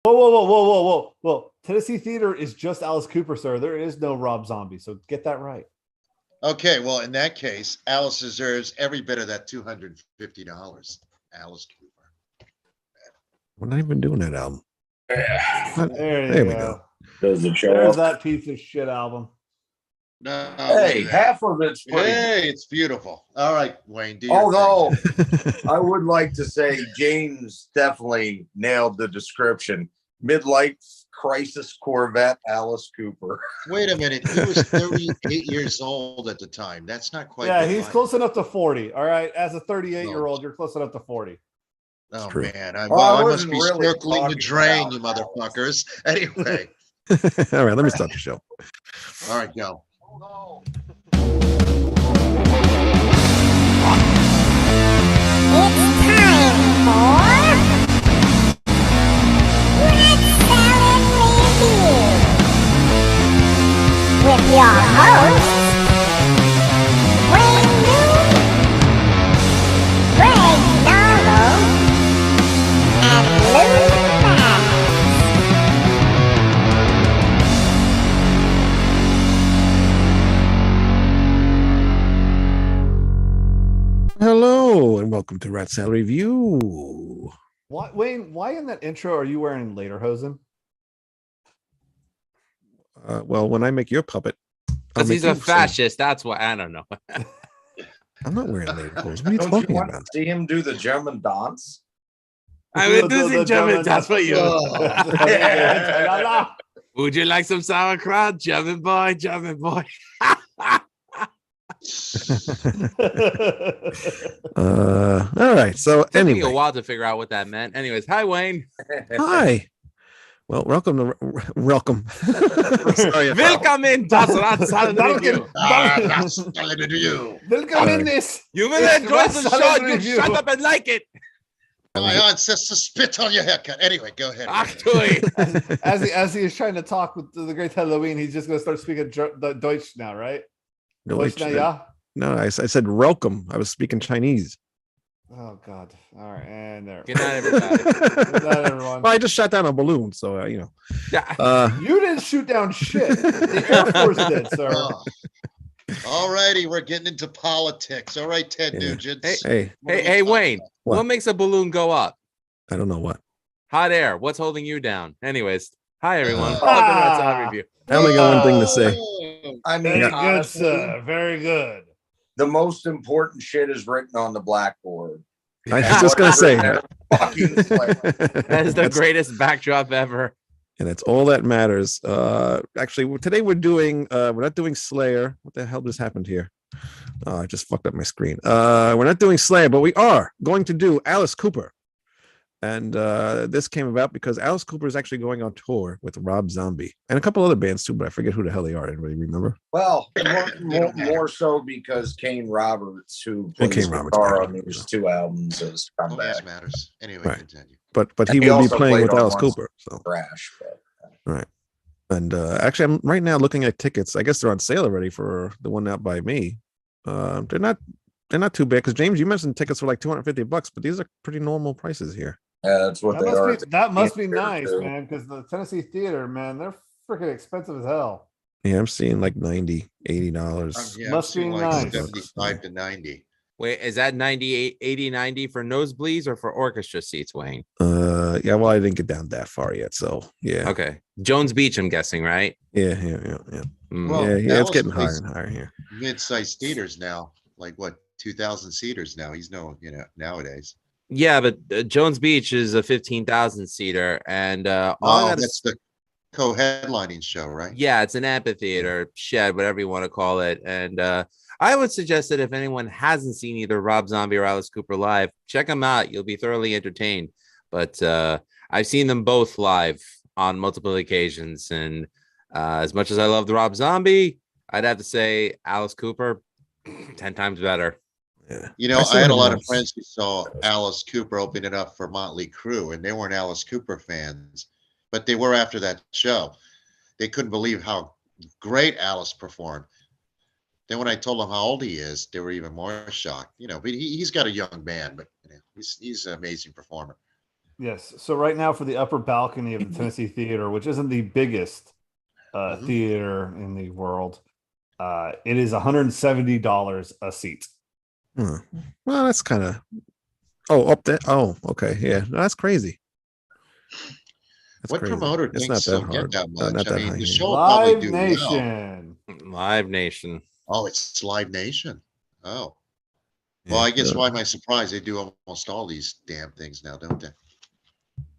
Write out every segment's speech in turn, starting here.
Whoa. Tennessee Theater is just Alice Cooper, sir. There is no Rob Zombie, so get that right. Okay, well, in that case, Alice deserves every bit of that $250. Alice Cooper. We're not even doing that album. There we go. Does it show There's up? that piece of shit album. No, Hey, half of it's pretty. Hey, it's beautiful. All right, Wayne. Do your Although thing. I would like to say James definitely nailed the description. Midlife crisis Corvette Alice Cooper. Wait a minute. He was 38 years old at the time. That's not quite. Yeah, he's close enough to 40. All right. As a 38-year-old, you're close enough to 40. Oh, true. man. I Well, I must wasn't be really circling the talking drain, you about motherfuckers. Anyway. All right, let me start the show. All right, go. It's time for Red Salad Review with your hosts, Wayne Moon, Greg Darlow, and Lou Max. Hello, and welcome to Rat Salad Review. Wayne, why in that intro are you wearing lederhosen? Well, when I make your puppet, I'll Because make he's you a sing. fascist. That's what I don't know. I'm not wearing lederhosen. What are you Don't talking you want about? to see him do the German dance? I mean, this is German. That's for you. Would you like some sauerkraut, German boy? German boy. All right. So Took me a anyway, while to figure out what that meant. Anyways, hi Wayne. hi. Well, welcome to welcome. Sorry about- Welcome in das Rat Salad Review. Welcome in this. You will It's enjoy Rat the Salad show. You Review. shut up and like it. My ancestors spit on your haircut. Anyway, go ahead. Actually, As he is trying to talk with the great Halloween, he's just going to start speaking Deutsch now, right? Deutsch now, yeah? No, I said welcome. I was speaking Chinese. Oh, God. All right. And there. good night, everybody. Good night, everyone. Well, I just shot down a balloon, so you know. Yeah. You didn't shoot down shit. The Air Force did, sir. Oh. All righty, we're getting into politics. All right, Ted Yeah. Nugent. Hey, Hey, Wayne. What? What makes a balloon go up? I don't know what. Hot air. What's holding you down? Anyways, hi everyone. Ah. Welcome to Rat Salad Review. I only got one thing to say. I mean, Very good, honestly, sir. Very good. the most important shit is written on the blackboard. I was just gonna say, Fucking Slayer. That is the greatest backdrop ever. and it's all that matters. Actually, today we're not doing Slayer. What the hell just happened here? I just fucked up my screen. We're not doing Slayer, but we are going to do Alice Cooper. And this came about because Alice Cooper is actually going on tour with Rob Zombie and a couple other bands too, but I forget who the hell they are. I didn't really remember. Well, more so because Kane Roberts, who And plays Kane Roberts, guitar yeah. on these two albums, has come Always back. matters. Anyway, Right. continue. But And he he will be also playing played with on Alice one Cooper. So Crash, but and actually, I'm right now looking at tickets. I guess they're on sale already for the one out by me. They're not too bad because James, you mentioned tickets were like $250, but these are pretty normal prices here. that's what they are. That must be Here, nice, too. man, because the Tennessee Theater, man, they're freaking expensive as hell. Yeah, I'm seeing like $90, $80. Yeah, Must I'm be seeing like nice. 75 to 90. Wait, is that 98, 80, 90 for nosebleeds or for orchestra seats, Wayne? Yeah, well, I didn't get down that far yet, so yeah. Okay. Jones Beach, I'm guessing, right? Yeah. Mm. Well, Yeah, it's Alice getting higher plays and higher here. Mid-sized theaters now, like what, 2,000 seaters now. He's nowadays. Yeah, but Jones Beach is a 15,000 seater, and all I Oh, gotta that's the co-headlining show, right? yeah, it's an amphitheater, shed, whatever you want to call it. And I would suggest that if anyone hasn't seen either Rob Zombie or Alice Cooper live, check them out. You'll be thoroughly entertained. But I've seen them both live on multiple occasions. And as much as I love the Rob Zombie, I'd have to say Alice Cooper, 10 times better. Yeah. You know, still I had a have lot of once. friends who saw Alice Cooper open it up for Motley Crue, and they weren't Alice Cooper fans, but they were after that show. They couldn't believe how great Alice performed. Then when I told them how old he is, they were even more shocked. You know, but he's got a young band, but you know, he's an amazing performer. Yes. So right now for the upper balcony of the Tennessee Theater, which isn't the biggest theater in the world, it is $170 a seat. Hmm. Well, that's kind of. Oh, up there. Oh, okay. Yeah, no, that's crazy. That's What crazy. promoter It's thinks not that they'll get hard. that much? Not I that mean, high. the Yeah. show will probably Live do well. Nation. Live Nation. Oh, it's Live Nation. Oh, Yeah, well, I guess why am I surprised? They do almost all these damn things now, don't they?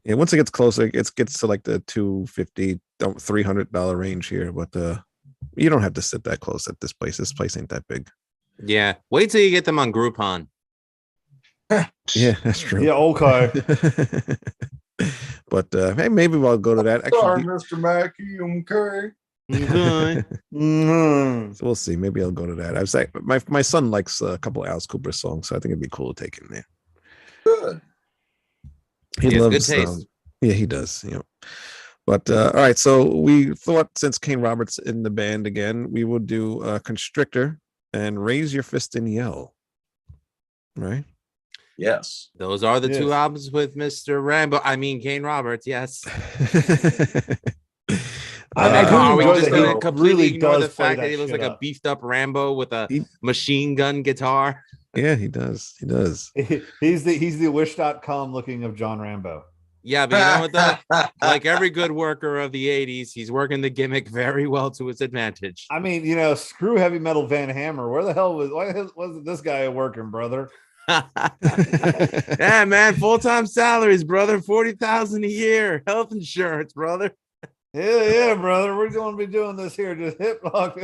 Yeah, once it gets closer, it gets to like the $250, $300 range here. But you don't have to sit that close at this place. This place ain't that big. Yeah. Wait till you get them on Groupon. Yeah, that's true. Yeah, okay. But hey, maybe I'll go to that. Sorry, Actually, Mr. Mackey. Okay. Okay. Mhm. so we'll see. Maybe I'll go to that. I was like, my son likes a couple of Alice Cooper songs, so I think it'd be cool to take him there. Good. He has good loves. taste. Yeah, he does. You know. But all right, so we thought since Kane Roberts in the band again, we would do Constrictor and Raise Your Fist and Yell. Right? Yes. Those are the two Yes. albums with Mr. Rambo. I mean, Kane Roberts. Yes. I do Are we enjoy just that he going to completely really ignore does the play fact that he that looks like shit a up. beefed up Rambo with a He- machine gun guitar? Yeah, he does. He does. He's the wish.com looking of John Rambo. Yeah, but you know what though? Like every good worker of the 80s, he's working the gimmick very well to his advantage. I mean, screw heavy metal Van Hammer. Why wasn't this guy working, brother? Yeah, man, full-time salaries, brother. 40,000 a year. Health insurance, brother. Yeah, brother. We're going to be doing this here. Just hip lock,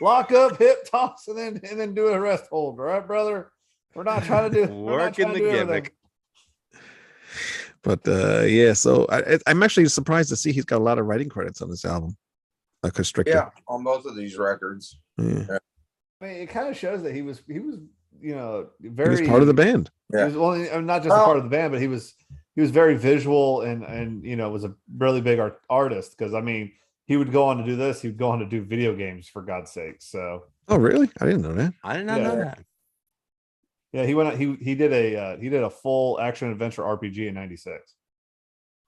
lock up, hip toss, and then do a rest hold. All right, brother. We're not trying to do Working the gimmick. But yeah, so I'm actually surprised to see he's got a lot of writing credits on this album. Constrictor. Yeah, on both of these records. Yeah. I mean, it kind of shows that he was very. He was part of the band. He was not just a part of the band, but he was very visual and was a really big artist. Because I mean, he would go on to do this. He would go on to do video games for God's sake. So. Oh really? I didn't know that. I did not know that. Yeah, he went. He did a full action adventure RPG in '96.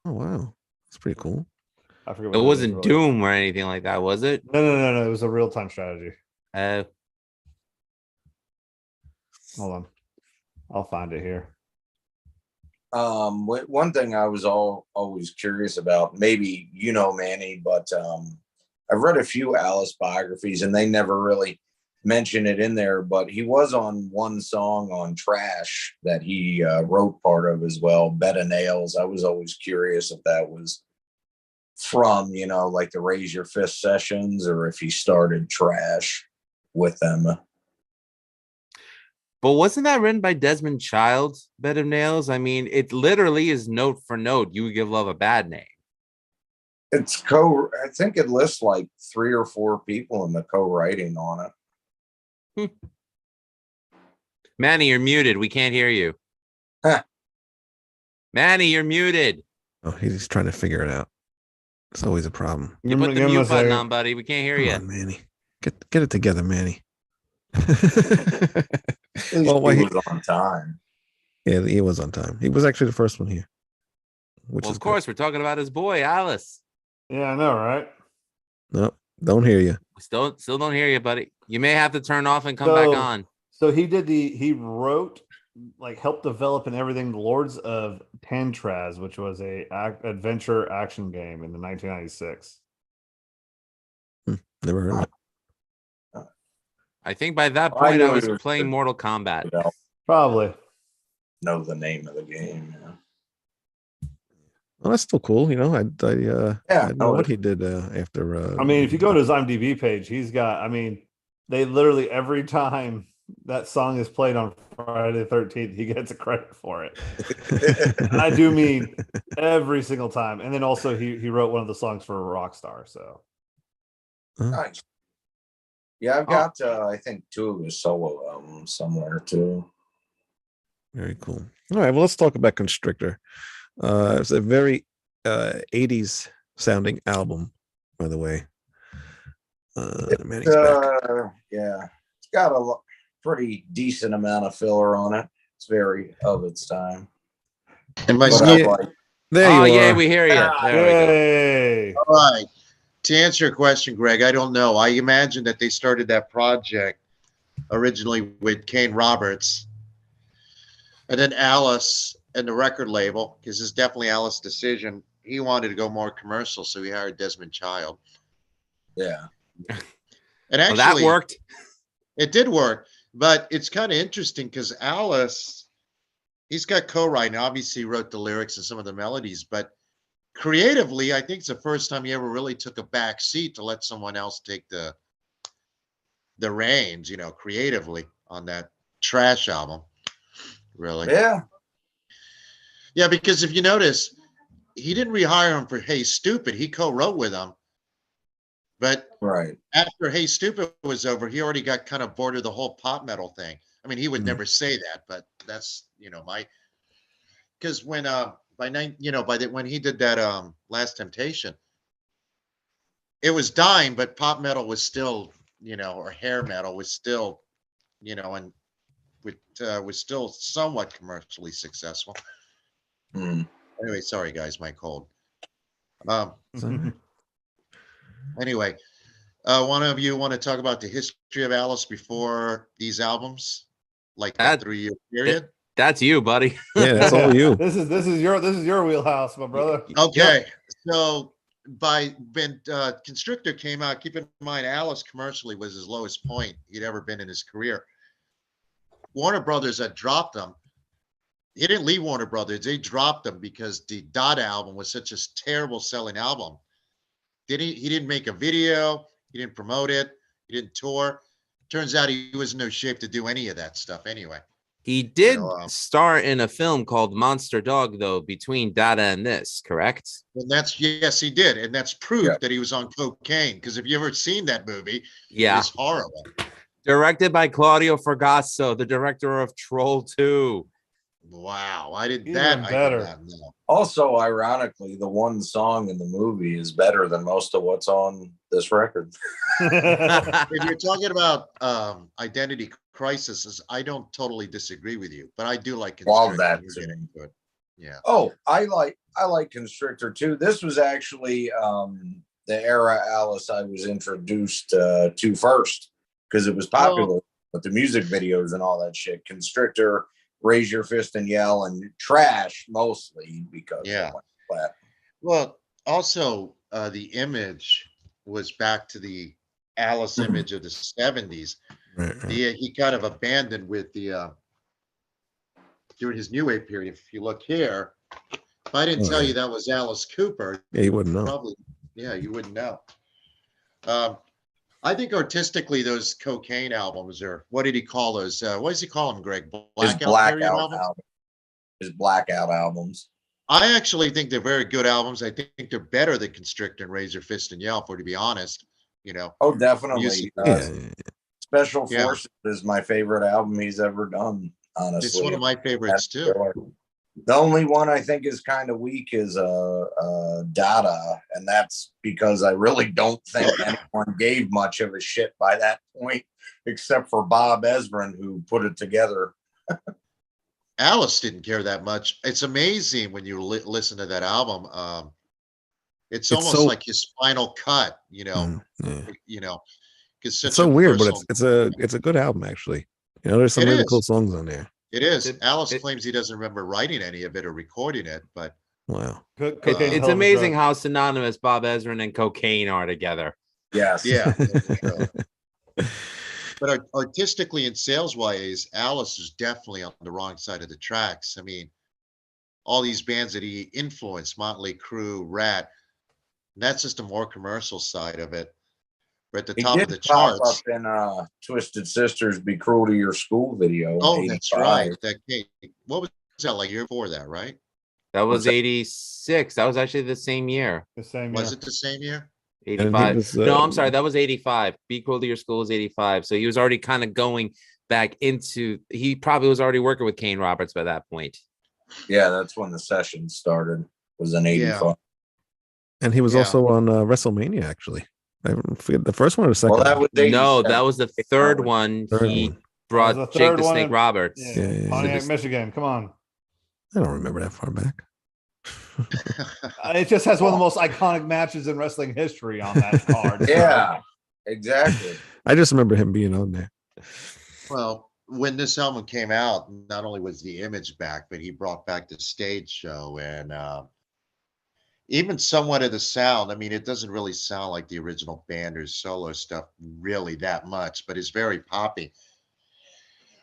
Oh wow, that's pretty cool. I forget. It what wasn't was. Doom or anything like that, was it? No. It was a real time strategy. Hold on, I'll find it here. One thing I was always curious about, maybe Manny, but I've read a few Alice biographies and they never really mention it in there, but he was on one song on Trash that he wrote part of as well, Bed of Nails. I was always curious if that was from like the Raise Your Fist sessions or if he started Trash with them. But wasn't that written by Desmond Child, Bed of Nails? I mean, it literally is note for note. You Give Love a Bad Name. It's I think it lists like 3 or 4 people in the co-writing on it. Manny, you're muted. We can't hear you. Huh. Manny, you're muted. Oh, he's trying to figure it out. It's always a problem. You put the mute button on, buddy. We can't hear Come you. on, Manny. Get it together, Manny. He was on time. Yeah, he was on time. He was actually the first one here. Which Well, is of course, we're talking about his boy, Alice. Yeah, I know, right? No, don't hear you. We still don't hear you, buddy. You may have to turn off and come back on. So he wrote, helped develop and everything, the Lords of Tantraz, which was a adventure action game in the 1996. Never heard of it. I think by that I point, I knew was it was playing good. Mortal Kombat. Probably. Know the name of the game. Well, that's still cool. I didn't know what he did after. I mean, if you go to his IMDb page, he's got. I mean, they literally every time that song is played on Friday the 13th, he gets a credit for it. And I do mean every single time. And then also he wrote one of the songs for Rockstar. So Nice. Yeah, I've got I think 2 of his solo albums somewhere too. Very cool. All right, well, let's talk about Constrictor. It's a very 80s sounding album, by the way. Manny's back. Yeah, it's got a pretty decent amount of filler on it. It's very of its time. Am I But still Yeah. There Oh you yeah, are. we hear you. Ah, There we go. Yay. all right? To answer your question, Greg, I don't know. I imagine that they started that project originally with Kane Roberts, and then Alice and the record label, because it's definitely Alice's decision. He wanted to go more commercial, so he hired Desmond Child. yeah. And Well, that actually, worked. it did work, but it's kind of interesting because Alice, he's got co-writing. Obviously, he wrote the lyrics and some of the melodies, but creatively, I think it's the first time he ever really took a back seat to let someone else take the reins, creatively on that Trash album. Really, Yeah. yeah. Because if you notice, he didn't rehire him for "Hey Stupid." He co-wrote with him, but Right. after "Hey Stupid" was over, he already got kind of bored of the whole pop metal thing. I mean, he would Mm. never say that, but that's my because when when he did that Last Temptation, it was dying, but pop metal was still or hair metal was still and was still somewhat commercially successful. Mm. Anyway, sorry guys, my cold. Um. Anyway, one of you want to talk about the history of Alice before these albums, like that That- 3-year period? That's you, buddy. Yeah, that's all you. This is your wheelhouse, my brother. Okay, so when Constrictor came out, keep in mind Alice commercially was his lowest point he'd ever been in his career. Warner Brothers had dropped him. He didn't leave Warner Brothers; they dropped him because the Dot album was such a terrible selling album. He didn't make a video. He didn't promote it. He didn't tour. Turns out he was in no shape to do any of that stuff anyway. He did So, star in a film called Monster Dog, though, between Dada and this, correct? And yes, he did, and that's proof Yeah. that he was on cocaine. Because if you ever seen that movie, Yeah. it's horrible. Directed by Claudio Fragasso, the director of Troll 2. Wow, I did Even that. I better. did not know. Also, ironically, the one song in the movie is better than most of what's on this record. If you're talking about identity crises, I don't totally disagree with you, but I do like Love Constrictor. that We'll too. get into it. Yeah. Oh, I like Constrictor too. This was actually the era Alice I was introduced to first because it was popular with the music videos and all that shit. Constrictor, Raise Your Fist and Yell, and Trash mostly because Yeah. it went flat. Well, also the image was back to the Alice image of the 70s. Right. He kind of abandoned with the during his new wave period. If you look here, if I didn't tell you that was Alice Cooper, Yeah, you wouldn't know. probably you wouldn't know. I think artistically those cocaine albums are, what did he call those? What does he call them, Greg? His Blackout period blackout albums? album. His blackout albums. I actually think they're very good albums. I think they're better than Constrictor and Razor Fist and Yell, for to be honest. Oh, definitely. Music. Yeah. Special Yeah. Forces is my favorite album he's ever done. Honestly, It's one of my favorites too. The only one I think is kind of weak is Dada, and that's because I really don't think anyone gave much of a shit by that point, except for Bob Ezrin, who put it together. Alice didn't care that much. It's amazing when you listen to that album. It's almost so- like his final cut, Yeah. because It's so weird, but it's a good album actually. There's some It really is. cool songs on there. it is. It- Alice it- claims he doesn't remember writing any of it or recording it, but Wow. Cocaine's It's hell of a amazing drug. how synonymous Bob Ezrin and cocaine are together. Yes. yeah. For sure. But artistically and sales wise, Alice is definitely on the wrong side of the tracks. I mean, all these bands that he influenced, Motley Crue, Rat, and that's just a more commercial side of it. We're at the He top of did the pop charts. up in Twisted Sisters "Be Cruel to Your School" video. in Oh, that's 85. right. That came. What was that, like year before that, right? That was What's that? 86. That was actually the same year. The same Was year. it the same year? he 85. was, No, I'm sorry. That was 85. Be Cool to Your School is 85. So he was already kind of going back into, he probably was already working with Kane Roberts by that point. Yeah, that's when the session started. Was in '85. And he was Yeah. also on WrestleMania actually. I forget the first one or the second. Well, that one? was No, 87. that was the third one. Third He one. brought That was the Jake third the one Snake in- Roberts. Yeah. Yeah. Pontiac, Just- Michigan. Come on. I don't remember that far back. It just has one of the most iconic matches in wrestling history on that card. so- Yeah, exactly. I just remember him being on there. Well, when this album came out, not only was the image back, but he brought back the stage show and even somewhat of the sound. I mean, it doesn't really sound like the original band or solo stuff really that much, but it's very poppy.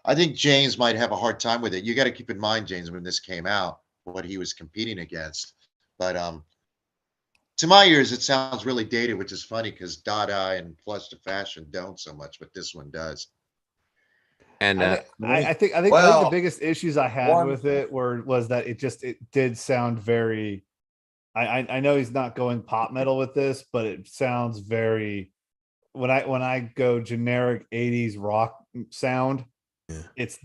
I think James might have a hard time with it. You got to keep in mind, James, when this came out, what he was competing against. But to my ears, it sounds really dated, which is funny because Dada and Flush to Fashion don't so much, but this one does. And I think the Well, biggest issues I had one- with it was that it did sound very. I know he's not going pop metal with this, but it sounds very. When I go generic 80s rock sound, Yeah. it's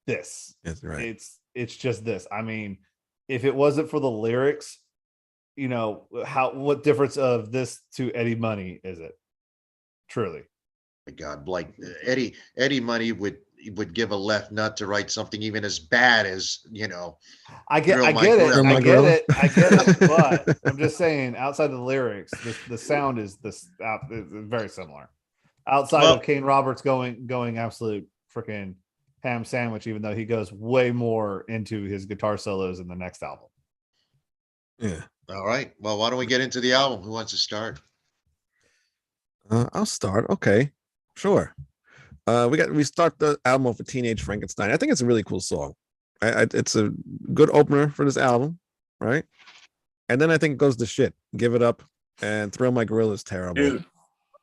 this. That's right. It's just this. I mean, if it wasn't for the lyrics, what difference of this to Eddie Money is it? Truly. My God, like Eddie Money would give a left nut to write something even as bad as I get Grill it. my grill. I get it. I get it. But I'm just saying, outside of the lyrics, the sound is very similar. Outside of Kane Roberts going absolute freaking ham sandwich, even though he goes way more into his guitar solos in the next album. Yeah. All right. Well, why don't we get into the album? Who wants to start? I'll start. Okay, sure. We start the album off with Teenage Frankenstein. I think it's a really cool song. It's a good opener for this album, right? And then I think it goes to shit. Give It Up and Thrill My Gorilla is terrible. Dude,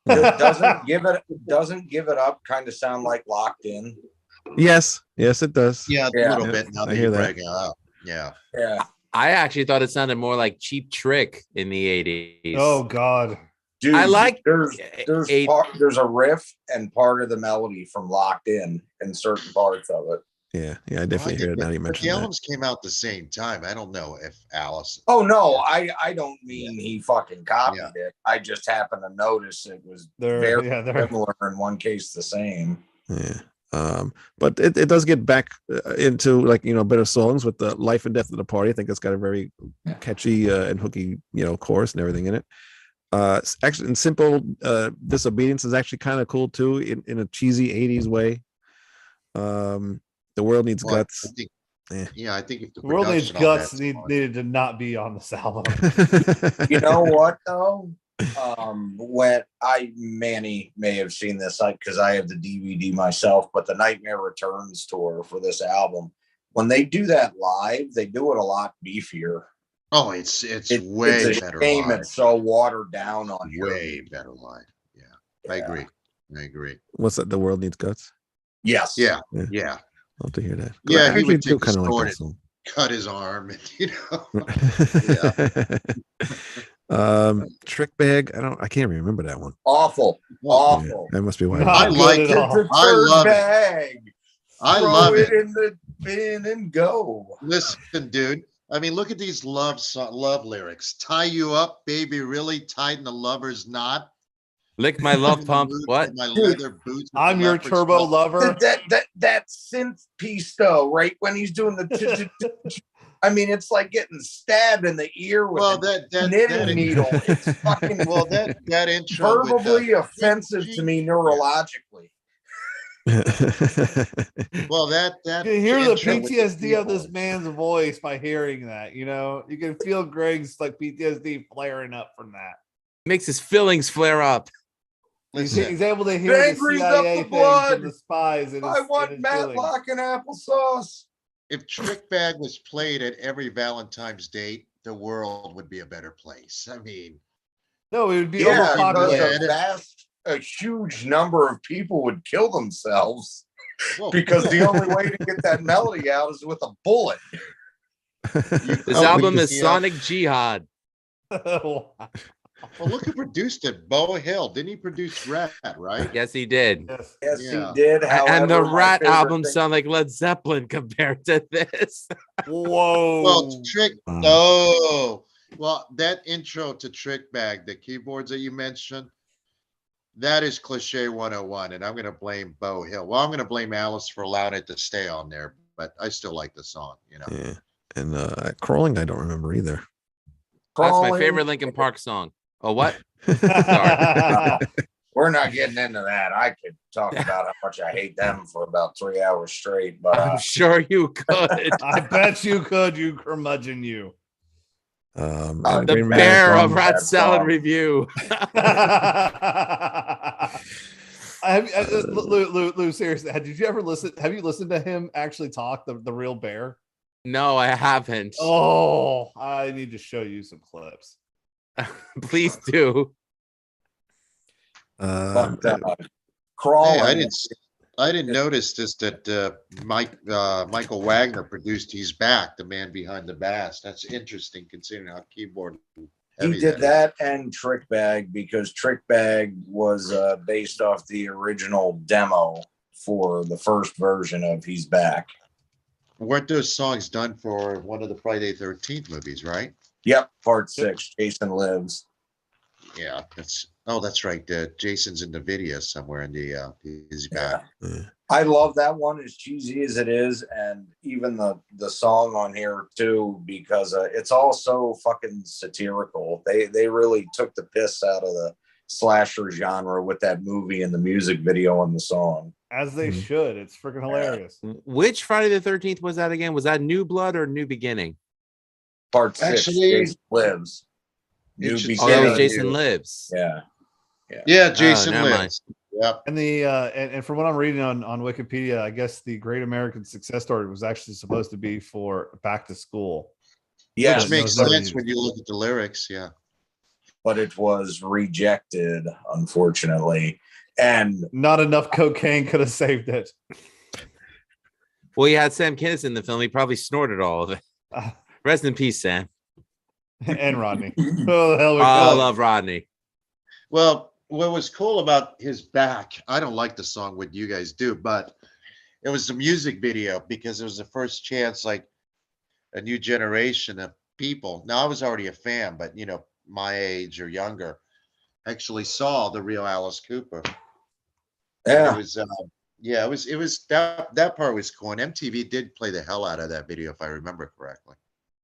doesn't give it up kind of sound like Locked In? Yes, it does. Yeah, a Yeah. little Yeah, bit now I that hear you're that. bragging out. Yeah. Yeah. I actually thought it sounded more like Cheap Trick in the 80s. Oh God. Dude, I like there's eight- there's a riff and part of the melody from Locked In certain parts of it. Yeah, I definitely hear it now you But mentioned the that. albums came out the same time. I don't know if Alice. Oh no, I don't mean he fucking copied it. I just happened to notice it was very similar, in one case the same. Yeah. But it does get back into better songs with the Life and Death of the Party. I think that's got a very catchy and hooky chorus and everything in it. Actually, in Simple Disobedience is actually kind of cool too, in a cheesy 80s way. The World Needs Guts. I think if the World Needs production on Guts that's fine. needed to not be on this album. You know what though? When Manny may have seen this because I have the DVD myself, but the Nightmare Returns tour for this album, when they do that live, they do it a lot beefier. Oh, it's way better live. It's so watered down on Way better live. Yeah, I agree. What's that? The World Needs Guts. Yes. Yeah. I'll have to hear that. Yeah, I he would do take kind the of like sword that song. Cut his arm, Trick Bag. I can't remember that one. Awful. Yeah, that must be why. Not I like good it. at all. I love it. Bag. I Throw love it it. in the bin and go. Listen, dude. I mean, look at these love lyrics. Tie you up, baby. Really tighten the lover's knot. Lick my love pump. Roots What? of My leather boots with I'm the your leopard's turbo felt. lover. That synth piece though, right when he's doing the I mean, it's like getting stabbed in the ear with Well, a that knitting needle. It's fucking well, that intro with verbally offensive to me neurologically. well, that You can hear the intro with PTSD of this keyboard. man's voice by hearing that. You can feel Greg's PTSD flaring up from that. Makes his fillings flare up. Listen, He's able to hear the Angry's up CIA the things blood. and the spies. And I want Matlock and applesauce. if Trick Bag was played at every Valentine's date, the world would be a better place. I mean, No, it would be Yeah, overpopulated. because a huge number of people would kill themselves whoa, because the only way to get that melody out is with a bullet. This Oh, album we is can- Sonic Jihad. well, look who produced it. Bo Hill. Didn't he produce Rat, right? Yes, he did. Yes. Yes, Yeah. he did. And the However, my Rat favorite album thing- sound like Led Zeppelin compared to this. Whoa. Well, Trick. Wow. Oh, well, that intro to Trick Bag, the keyboards that you mentioned, that is cliche 101. And I'm going to blame Bo Hill. Well, I'm going to blame Alice for allowing it to stay on there, but I still like the song, Yeah. And Crawling, I don't remember either. That's my Crawling- favorite Linkin Park song. Oh, what? We're not getting into that. I could talk about how much I hate them for about 3 hours straight, but I'm sure you could. I bet you could, you curmudgeon, you. And The The Great bear American of Song. Rat That Salad song. Review. Lou, seriously, did you ever listen? Have you listened to him actually talk, the real bear? No, I haven't. Oh, I need to show you some clips. Please do. Um, but Crawling. Hey, I didn't notice this that Michael Wagner produced He's Back, the man behind the bass. That's interesting considering how keyboard heavy He did is. that and Trick Bag because Trick Bag was based off the original demo for the first version of He's Back. Weren't those songs done for one of the Friday 13th movies, right? Yep, part 6, Jason Lives. Yeah, that's right. Jason's in the video somewhere in the He's Back. yeah. I love that one, as cheesy as it is, and even the song on here too, because it's all so fucking satirical. They really took the piss out of the slasher genre with that movie and the music video and the song. As they should. It's freaking hilarious. Which Friday the 13th was that again? Was that New Blood or New Beginning? Part 6, Actually, Jason Lives. it New should Oh, that was Yeah, Jason you- Lives. Yeah. Yeah, Jason never mind. Lives. Yep. And and from what I'm reading on Wikipedia, I guess the Great American Success Story was actually supposed to be for back to school. Yeah, Which makes no, sense when you look at the lyrics. Yeah. but it was rejected, unfortunately. And Not enough cocaine could have saved it. Well, you had Sam Kinison in the film. He probably snorted all of it. Uh, Rest in peace, Sam. and Rodney. Oh, the hell we I go. love Rodney. Well, what was cool about His Back, I don't like the song, what you guys do, but it was the music video because it was the first chance, like a new generation of people. Now, I was already a fan, but my age or younger actually saw the real Alice Cooper. yeah, It was, it was that part was cool. And MTV did play the hell out of that video, if I remember correctly.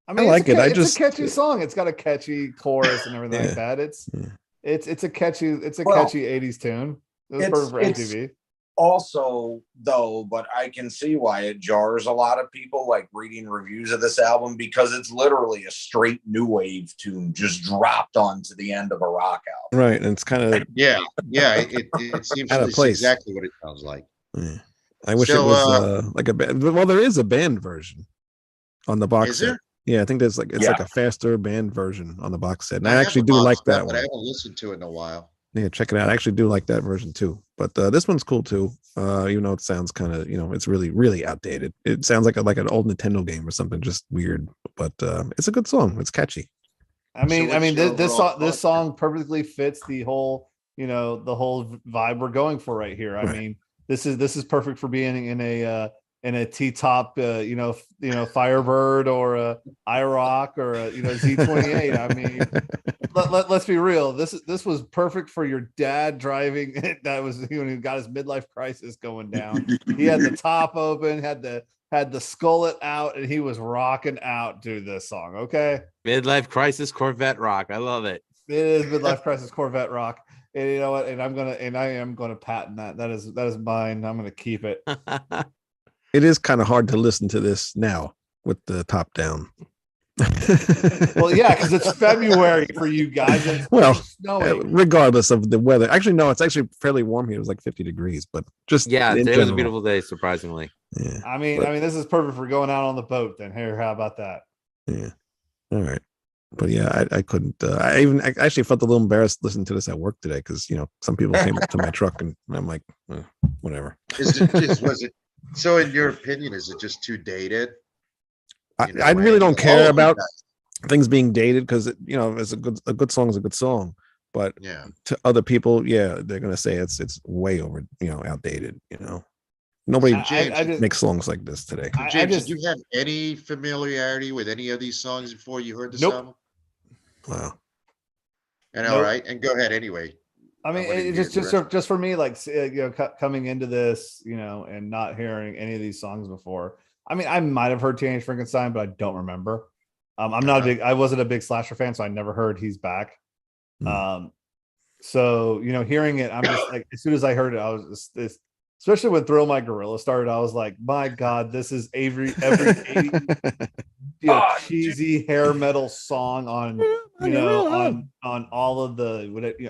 I mean, like it's it. it's a catchy song. It's got a catchy chorus and everything like Yeah. that. Yeah. It's a catchy Well, catchy 80s tune. It was it's- perfect for it's- MTV. also though, but I can see why it jars a lot of people, like reading reviews of this album, because it's literally a straight new wave tune just dropped onto the end of a rock album. Right, and it's kind of. Yeah, it seems Out of it's place. exactly what it sounds like. Yeah. I wish So, it was like a band. Well, there is a band version on the box Is set. there? Yeah, I think there's like it's Yeah. like a faster band version on the box set. And I have actually the do box like set, that but I one. haven't listened to it in a while. Yeah, check it out. I actually do like that version too. But this one's cool too. Even though it sounds kind of, it's really, really outdated. It sounds like an old Nintendo game or something, just weird. But it's a good song. It's catchy. I mean, what's your this overall song this thought? song perfectly fits the whole vibe we're going for right here. I Right. mean, this is perfect for being in a T-top Firebird or a IROC or a Z28. I mean, let's be real. This was perfect for your dad driving. That was when he got his midlife crisis going down. He had the top open, had the skullet out, and he was rocking out to this song. Okay. Midlife Crisis Corvette Rock. I love it. It is midlife crisis Corvette rock, and you know what? And I am gonna patent that. That is mine. I'm gonna keep it. It is kind of hard to listen to this now with the top down. Well, yeah, because it's February for you guys. And it's Well, snowing. regardless of the weather. Actually, no, it's actually fairly warm here. It was like 50 degrees, but just Yeah, in today was a general. beautiful day, surprisingly. Yeah, I mean, but- this is perfect for going out on the boat. Then here, how about that? yeah. All right. But yeah, I couldn't. I actually felt a little embarrassed listening to this at work today because some people came up to my truck and I'm like, whatever. Was it? So, in your opinion, is it just too dated? I really don't care Oh, about things being dated because it's a good song is a good song, but Yeah. to other people, yeah, they're gonna say it's way over, outdated. Nobody I just, makes songs like this today. James, just- did you have any familiarity with any of these songs before you heard this Nope. album? Wow. And Nope. all right, and go ahead anyway. I mean, what do you it hear the just for me, like coming into this, and not hearing any of these songs before, I mean, I might have heard Teenage Frankenstein, but I don't remember. I'm not a big. I wasn't a big slasher fan, so I never heard he's back. So hearing it, I'm just like, as soon as I heard it, I was just this. Especially when Thrill My Gorilla started, I was like, my God, this is every 80s, cheesy hair metal song on on all of the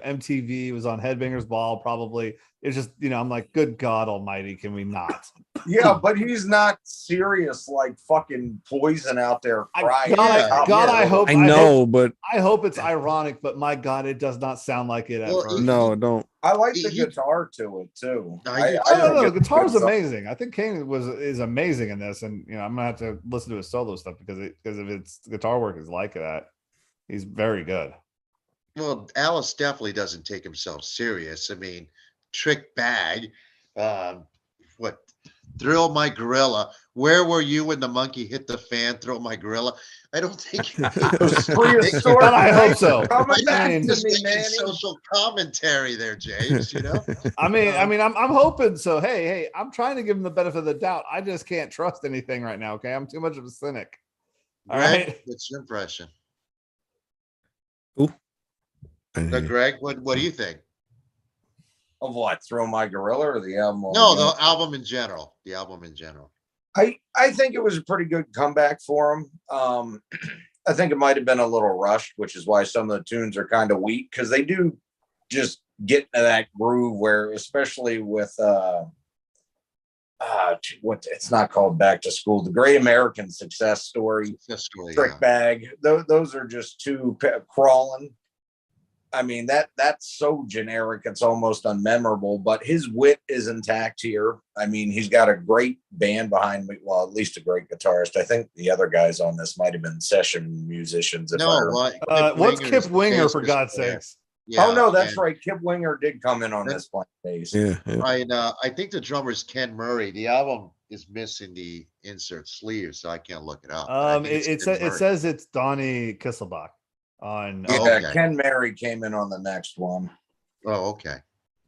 MTV. It was on Headbangers Ball, probably. It's just I'm like, good God Almighty, can we not? Yeah, but he's not serious like fucking Poison out there crying. I hope. I know, but I hope it's ironic. But my God, it does not sound like it at first. No, don't. I like the guitar to it too. I don't know. The guitar's amazing. I think Kane is amazing in this, and I'm gonna have to listen to his solo stuff because of its guitar work is like that. He's very good. Well, Alice definitely doesn't take himself serious. I mean, Trick Bag, what? Thrill My Gorilla. Where were you when the monkey hit the fan? Thrill My Gorilla. I don't think it was prehistoric. I hope so. Just making social commentary there, James. I mean, I'm hoping so. Hey, I'm trying to give him the benefit of the doubt. I just can't trust anything right now. Okay, I'm too much of a cynic. All right. What's your impression? Ooh. Greg, what do you think? Of what? Throw My Gorilla or the album? No, the album in general. The album in general. I think it was a pretty good comeback for him. I think it might have been a little rushed, which is why some of the tunes are kind of weak because they do just get into that groove where, especially with what it's not called Back to School, the Great American Success Story, Trick Bag. Those are just two Crawling. I mean, that's so generic, it's almost unmemorable, but his wit is intact here. I mean, he's got a great band behind me. Well, at least a great guitarist. I think the other guys on this might have been session musicians. What's Kip Winger, for God's sakes? Yeah, oh, no, that's right. Kip Winger did come in on this playing bass. Yeah. I think the drummer's Ken Murray. The album is missing the insert sleeve, so I can't look it up. It says it's Donnie Kisselbach. Ken Murray came in on the next one. Oh, okay.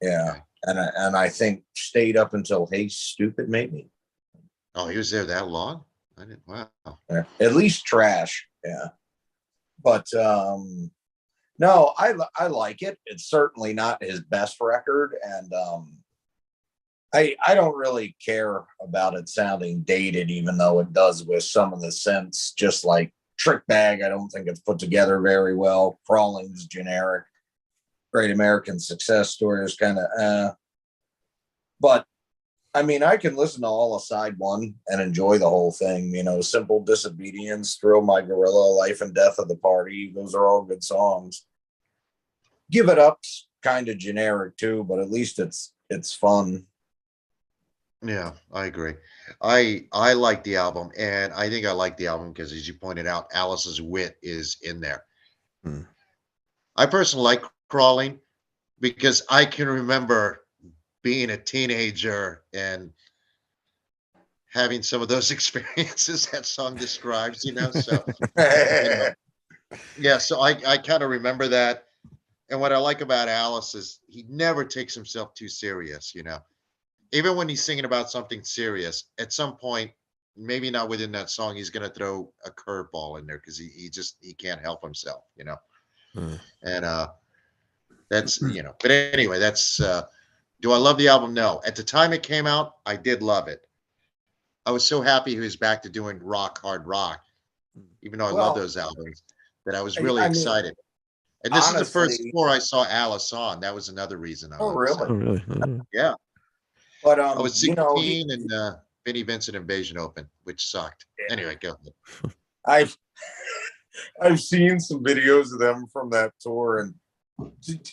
Yeah, okay. And I think stayed up until Hey Stupid, maybe. Oh, he was there that long? I didn't. Wow. Yeah. At least Trash. Yeah, but no, I like it. It's certainly not his best record, and I don't really care about it sounding dated, even though it does with some of the synths, just like Trick Bag. I don't think it's put together very well. Crawling's generic. Great American Success Story is kind of but I mean, I can listen to all of side one and enjoy the whole thing. Simple Disobedience, Thrill My Gorilla, Life and Death of the Party. Those are all good songs. Give It Up's kind of generic too, but at least it's fun. Yeah, I agree. I like the album, and I think I like the album because, as you pointed out, Alice's wit is in there. I personally like Crawling because I can remember being a teenager and having some of those experiences that song describes, so yeah, so I kind of remember that. And what I like about Alice is he never takes himself too serious, Even when he's singing about something serious, at some point, maybe not within that song, he's going to throw a curveball in there because he can't help himself, And that's, but anyway, that's, do I love the album? No. At the time it came out, I did love it. I was so happy he was back to doing hard rock, even though I love those albums, that I was really excited. And this is the first tour I saw Alice on. That was another reason. Really? Yeah. But I was 16 and Vinnie Vincent Invasion opened, which sucked. Yeah. Anyway, go ahead. I've seen some videos of them from that tour, and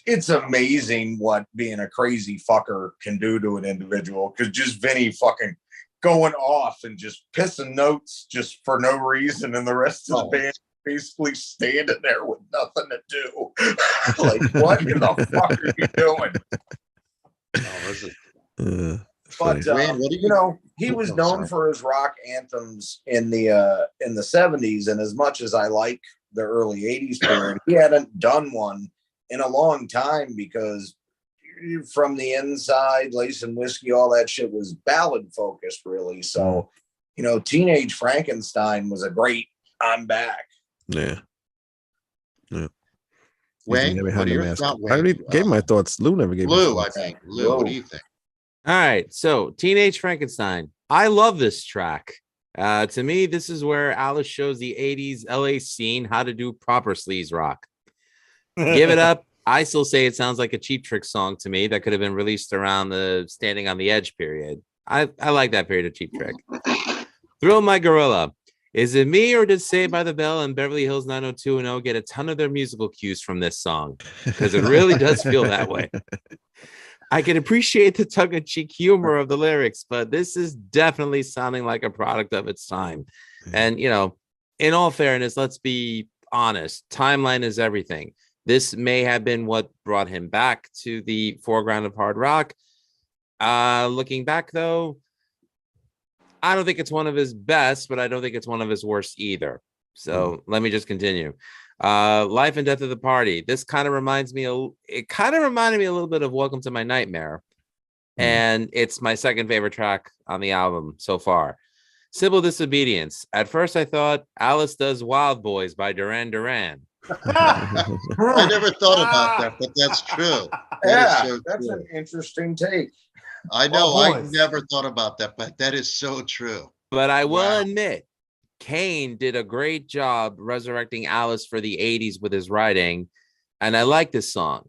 it's amazing what being a crazy fucker can do to an individual. Because just Vinnie fucking going off and just pissing notes just for no reason, and the rest of the band basically standing there with nothing to do. Like, what in the fuck are you doing? But he was known for his rock anthems in the 70s, and as much as I like the early 80s period, he hadn't done one in a long time because From the Inside, Lace and Whiskey, all that shit was ballad focused, really. So You know, Teenage Frankenstein was a great I'm back. Yeah. Yeah. Wayne, Behind what are the your mask. thoughts? I already gave my thoughts. Lou never gave Lou, his I thoughts. think. Lou, what do you think? All right, so Teenage Frankenstein. I love this track. To me, this is where Alice shows the 80s LA scene how to do proper sleaze rock. Give it up. I still say it sounds like a Cheap Trick song to me that could have been released around the Standing on the Edge period. I like that period of Cheap Trick. Thrill My Gorilla. Is it me or did Saved by the Bell and Beverly Hills 90210 get a ton of their musical cues from this song? Because it really does feel that way. I can appreciate the tongue-in-cheek humor of the lyrics, but this is definitely sounding like a product of its time. And, you know, in all fairness, let's be honest. Timeline is everything. This may have been what brought him back to the foreground of hard rock. Looking back, though, I don't think it's one of his best, but I don't think it's one of his worst either. So let me just continue. Life and Death of the Party. This kind of reminds me, it kind of reminded me a little bit of Welcome to My Nightmare. And it's my second favorite track on the album so far. Civil Disobedience. At first I thought Alice does Wild Boys by Duran Duran. I never thought about that, but that's true. That is so That's true. an interesting take. I know. Wild I Boys. never thought about that, but that is so true. But I will Wow. admit, Kane did a great job resurrecting Alice for the 80s with his writing, and I like this song.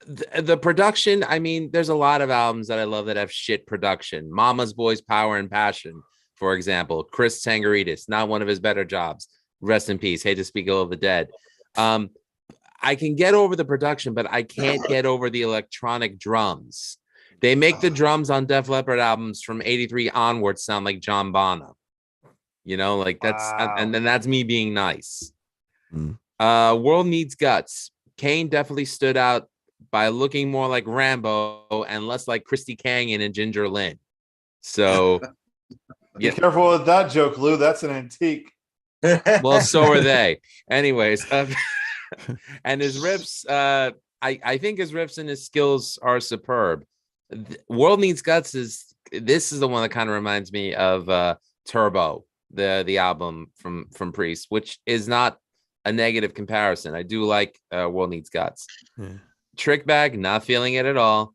The production, I mean, there's a lot of albums that I love that have shit production. Mama's Boys, Power and Passion, for example. Chris Sangarides, not one of his better jobs. Rest in peace. Hate to speak ill of the dead. I can get over the production, but I can't get over the electronic drums. They make the drums on Def Leppard albums from 83 onwards sound like John Bonham. You know, like that's, and then that's me being nice. World Needs Guts. Kane definitely stood out by looking more like Rambo and less like Christy Canyon and Ginger Lynn. So, Be careful with that joke, Lou. That's an antique. well, so are they. Anyways, and his riffs, I think his riffs and his skills are superb. World Needs Guts is the one that kind of reminds me of Turbo, the album from Priest, which is not a negative comparison. I do like World Needs Guts. Trick Bag, not feeling it at all.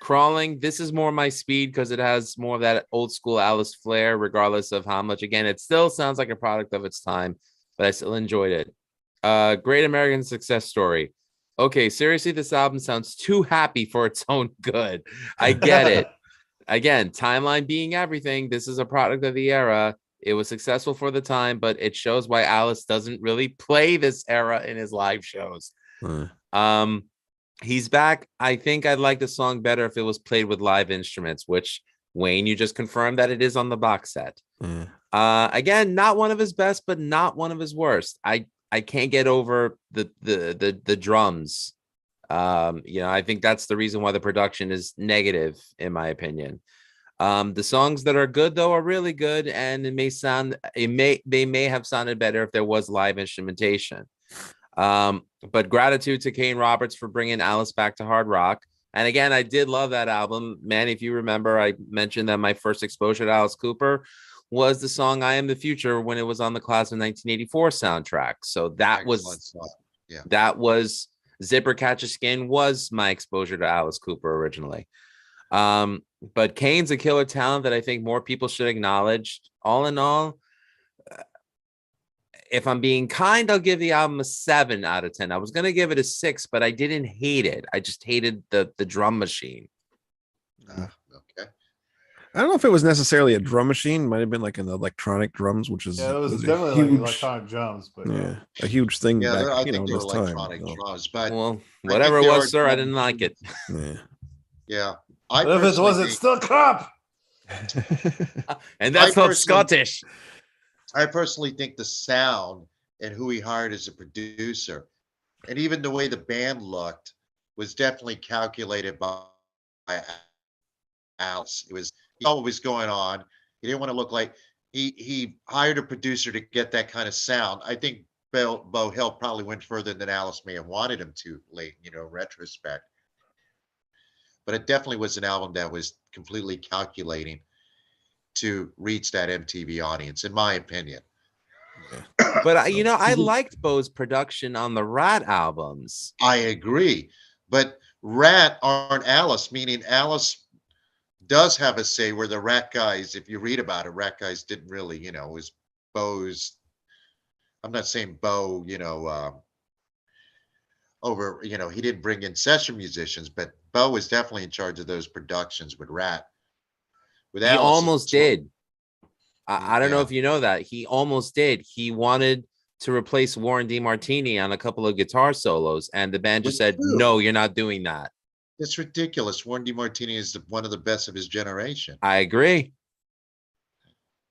Crawling, this is more my speed because it has more of that old school Alice flair, regardless of how much. Again, it still sounds like a product of its time, but I still enjoyed it. Great American Success Story. Okay, seriously, this album sounds too happy for its own good. I get it. Again, timeline being everything. This is a product of the era. It was successful for the time, but it shows why Alice doesn't really play this era in his live shows. He's back. I think I'd like the song better if it was played with live instruments, which Wayne, you just confirmed that it is on the box set. Again, not one of his best, but not one of his worst. I can't get over the drums. I think that's the reason why the production is negative, in my opinion. The songs that are good though are really good, and they may have sounded better if there was live instrumentation. But gratitude to Kane Roberts for bringing Alice back to hard rock. And again, I did love that album, man. If you remember, I mentioned that my first exposure to Alice Cooper was the song "I Am the Future" when it was on the Class of 1984 soundtrack. So that was Zipper Catch a Skin was my exposure to Alice Cooper originally. But Kane's a killer talent that I think more people should acknowledge. All in all, if I'm being kind, I'll give the album a 7 out of 10. I was going to give it a 6, but I didn't hate it. I just hated the drum machine. Okay. I don't know if it was necessarily a drum machine. Might have been like an electronic drums, which is Yeah, it was a definitely huge, like electronic drums, but a huge thing Yeah, back, I think in they were this time. electronic drums, but Well, whatever it there was, are sir, I drums didn't like it. Yeah. But if it wasn't still crap. And that's not personally- Scottish. I personally think the sound and who he hired as a producer, and even the way the band looked, was definitely calculated by Alice. He saw what was going on. He didn't want to look like he hired a producer to get that kind of sound. I think Bo Hill probably went further than Alice may have wanted him to, late, retrospect. But it definitely was an album that was completely calculating. to reach that MTV audience, in my opinion. But I liked Bo's production on the Rat albums. I agree. But Rat aren't Alice, meaning Alice does have a say where the Rat guys, if you read about it, Rat guys didn't really, it was Bo's. I'm not saying Bo, he didn't bring in session musicians, but Bo was definitely in charge of those productions with Rat. With He Alice, almost did. I don't know Yeah. if you know that. He almost did. He wanted to replace Warren DeMartini on a couple of guitar solos, and the band just said, True. no, you're not doing that. It's ridiculous. Warren DeMartini is one of the best of his generation. I agree.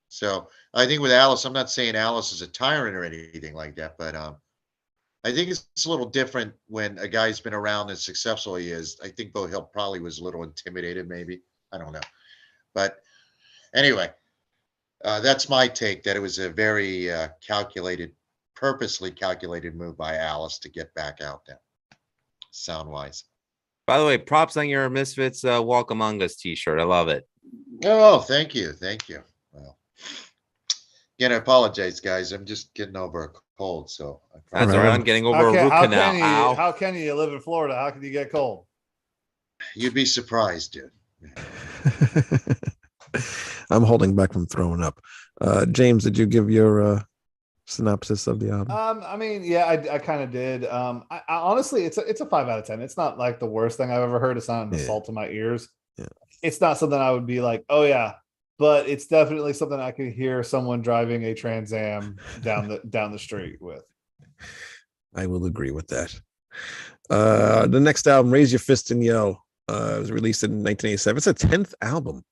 So I think with Alice, I'm not saying Alice is a tyrant or anything like that, but I think it's a little different when a guy's been around as successful he is. I think Bo Hill probably was a little intimidated, maybe. I don't know. But anyway, that's my take, that it was a very purposely calculated move by Alice to get back out there, sound-wise. By the way, props on your Misfits Walk Among Us t-shirt. I love it. Oh, thank you. Thank you. Well, again, I apologize, guys. I'm just getting over a cold, so That's all right. I'm getting over a root How canal. can Ow. you? How can you live in Florida? How can you get cold? You'd be surprised, dude. I'm holding back from throwing up. James, did you give your synopsis of the album? I mean, yeah, I kind of did. I honestly, it's a 5 out of 10. It's not like the worst thing I've ever heard. It's not an assault to my ears. Yeah. It's not something I would be like, oh yeah, but it's definitely something I could hear someone driving a Trans Am down the street with. I will agree with that. The next album, Raise Your Fist and Yell, was released in 1987. It's a 10th album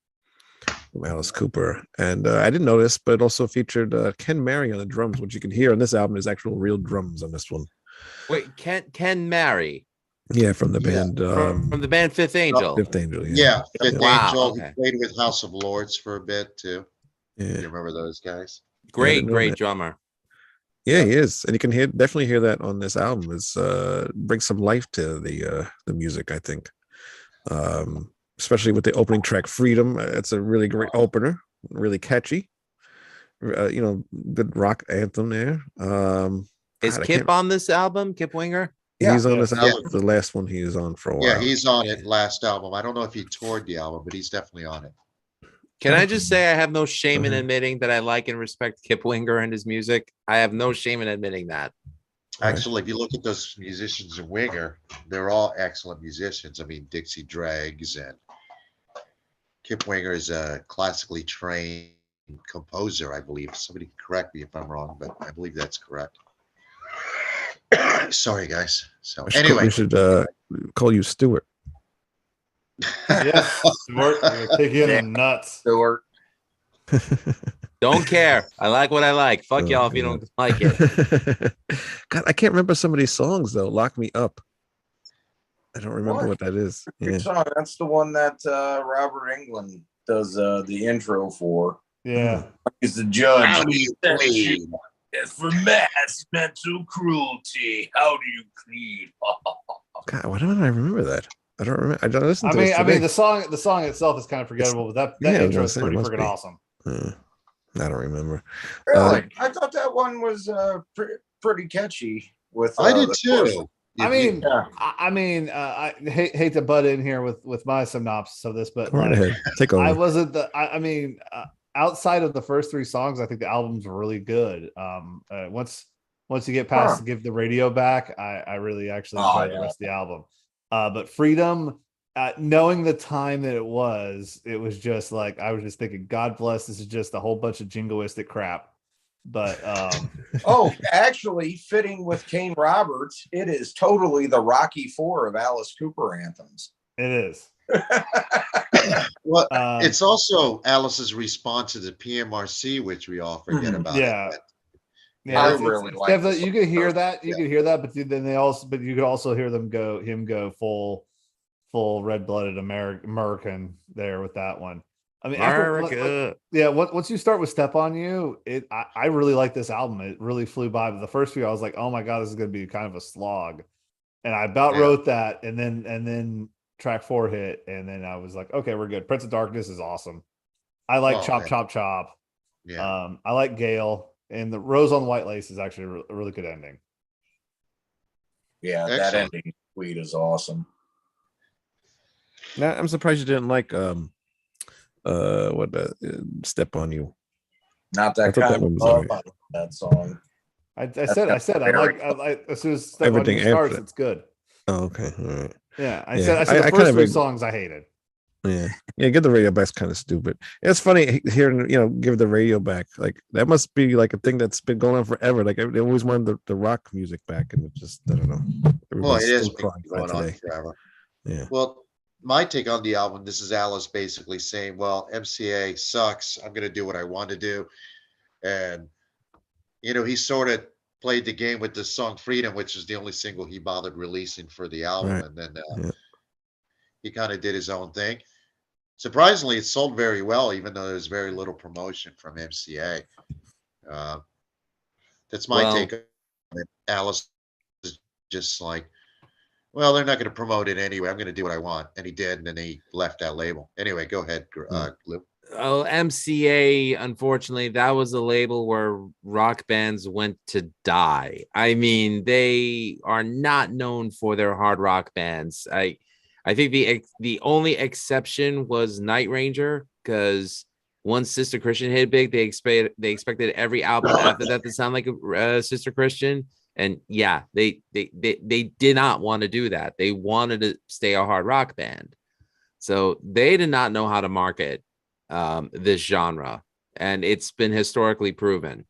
from Alice Cooper, and I didn't know this, but it also featured Ken Mary on the drums, which you can hear on this album is actual real drums on this one. Wait, Ken Mary? Yeah, from the band. From the band Fifth Angel. Fifth Angel. Yeah, Fifth Wow, Angel. okay. He played with House of Lords for a bit too. Yeah. You remember those guys? Great know that. drummer. Yeah, he is, and you can definitely hear that on this album. Is brings some life to the music, I think, especially with the opening track "Freedom." It's a really great opener, really catchy. Good rock anthem there. Is Kip on this album? Kip Winger? He's on this Yeah. album. The last one he was on for a while. Yeah, he's on it. Last album. I don't know if he toured the album, but he's definitely on it. Can I just say I have no shame in admitting that I like and respect Kip Winger and his music? I have no shame in admitting that. Actually, if you look at those musicians in Winger, they're all excellent musicians. I mean, Dixie Dregs and Kip Winger is a classically trained composer, I believe. Somebody can correct me if I'm wrong, but I believe that's correct. Sorry, guys. So anyway, we should call you Stuart. Yes, Stuart, we're gonna kick you in the nuts. Stuart. Don't care. I like what I like. Fuck y'all if you don't like it. God, I can't remember some of these songs though. Lock Me Up. I don't remember what that is. Yeah. Good song. That's the one that Robert Englund does the intro for. Yeah. He's the judge. how do you plead? As for mass mental cruelty, how do you plead? God, why don't I remember that? I don't remember. I don't listen I to mean, this the today. song itself is kind of forgettable, but that Yeah, I was intro gonna is say, it pretty must freaking be. awesome. I don't remember. Really? I thought that one was pretty catchy. With I did the too. chorus. I mean, I hate to butt in here with my synopsis of this, but Go right like, ahead. Take over. I wasn't the. I mean, outside of the first 3 songs, I think the album's really good. Once you get past Give the Radio Back, I really actually enjoyed the rest of the album. But Freedom, knowing the time that it was just like I was just thinking, God bless, this is just a whole bunch of jingoistic crap. But actually, fitting with Kane Roberts, it is totally the Rocky IV of Alice Cooper anthems. it is. Well, it's also Alice's response to the PMRC, which we all forget about. Yeah. It. Yeah, I it's really like definitely, this you could hear that. You Yeah. could hear that, but then you could also hear him go full red-blooded American there with that one. I mean, once you start with Step on You, I really like this album. It really flew by. But the first few, I was like, oh my God, this is gonna be kind of a slog. And I about wrote that, and then track 4 hit, and then I was like, okay, we're good. Prince of Darkness is awesome. I like Oh, Chop man. Chop Chop. Yeah. I like Gale, and the Rose on White Lace is actually a really good ending. Yeah, that Excellent. ending tweet is awesome. Now, I'm surprised you didn't like Step on You. Not I that thought that kind one of was love. alright. I like that song. I said I like as soon as Step on Everything You after starts, that. it's good. Oh, okay. All right. Yeah, I Yeah, said the I first kind three of songs I hated. Yeah, Get the Radio Back's kind of stupid. It's funny hearing Give the Radio Back. Like that must be like a thing that's been going on forever. Like they always wanted the rock music back, and it just I don't know. Well, Everybody's it has still been crying for going that on today. forever. Yeah. Well, my take on the album, this is Alice basically saying, well, MCA sucks. I'm going to do what I want to do. And, he sort of played the game with the song Freedom, which is the only single he bothered releasing for the album. Right. And then Yeah. he kind of did his own thing. Surprisingly, it sold very well, even though there's very little promotion from MCA. Uh, that's my Well, take on it. Alice is just like, well, they're not going to promote it anyway. I'm going to do what I want. And he did. And then he left that label. Anyway, go ahead, Lou. oh, MCA, unfortunately, that was a label where rock bands went to die. I mean, they are not known for their hard rock bands. I think the only exception was Night Ranger, because once Sister Christian hit big, they expected every album after that to sound like a Sister Christian. And yeah, they did not want to do that. They wanted to stay a hard rock band. So they did not know how to market this genre, and it's been historically proven.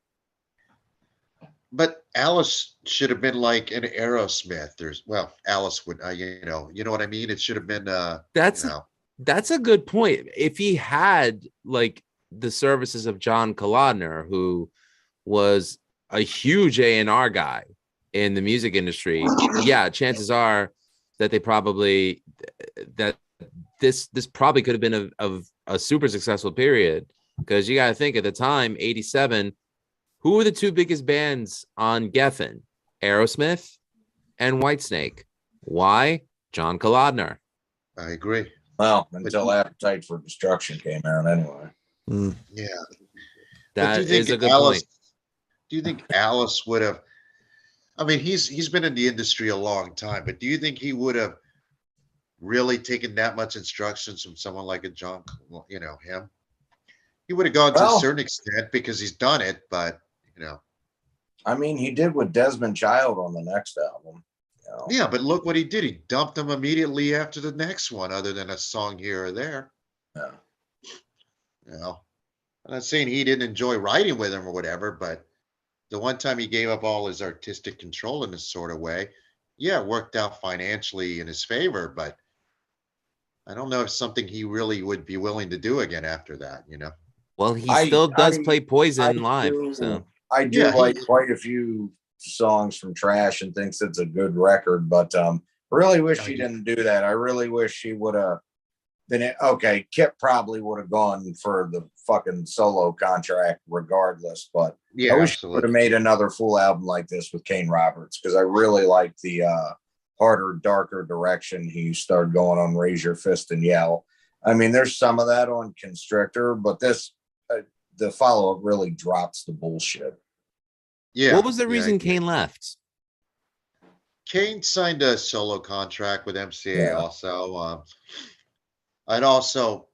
But Alice should have been like an Aerosmith. Alice would, you know what I mean? It should have been, That's a good point. If he had like the services of John Kalodner, who was a huge A&R guy in the music industry, yeah, chances are that this probably could have been a super successful period, because you got to think at the time, 87, who were the two biggest bands on Geffen? Aerosmith and Whitesnake. Why? John Kalodner. I agree. Well, until Appetite for Destruction came out anyway. Yeah. That is a good Alice, point. do you think Alice would have, I mean, he's been in the industry a long time, but do you think he would have really taken that much instructions from someone like a John, him? He would have gone to a certain extent because he's done it, but I mean, he did with Desmond Child on the next album. Yeah, but look what he did. He dumped him immediately after the next one, other than a song here or there. Yeah. I'm not saying he didn't enjoy writing with him or whatever, but the one time he gave up all his artistic control in this sort of way, yeah, it worked out financially in his favor, but I don't know if something he really would be willing to do again after that, Well, he still does play Poison live. I do like quite a few songs from Trash and thinks it's a good record, but really wish he didn't do that. I really wish he would have been okay. Kip probably would have gone for the fucking solo contract regardless, but yeah, I wish he would have made another full album like this with Kane Roberts, because I really like the harder, darker direction he started going on Raise Your Fist and Yell. I mean, there's some of that on Constrictor, but this the follow-up really drops the bullshit. Yeah. What was the reason Kane left? Kane signed a solo contract with MCA also.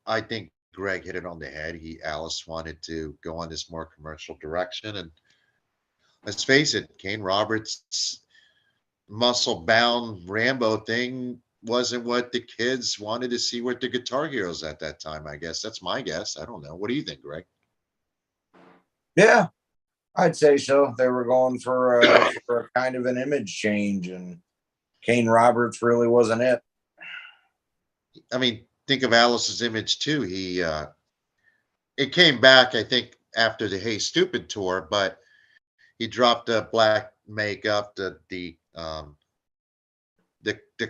I think Greg hit it on the head. Alice wanted to go on this more commercial direction. And let's face it, Kane Roberts' muscle-bound Rambo thing wasn't what the kids wanted to see with the Guitar Heroes at that time, I guess. That's my guess. I don't know. What do you think, Greg? Yeah, I'd say so. They were going for a kind of an image change, and Kane Roberts really wasn't it. I mean, think of Alice's image too. It came back, I think, after the Hey Stupid tour, but he dropped the black makeup, the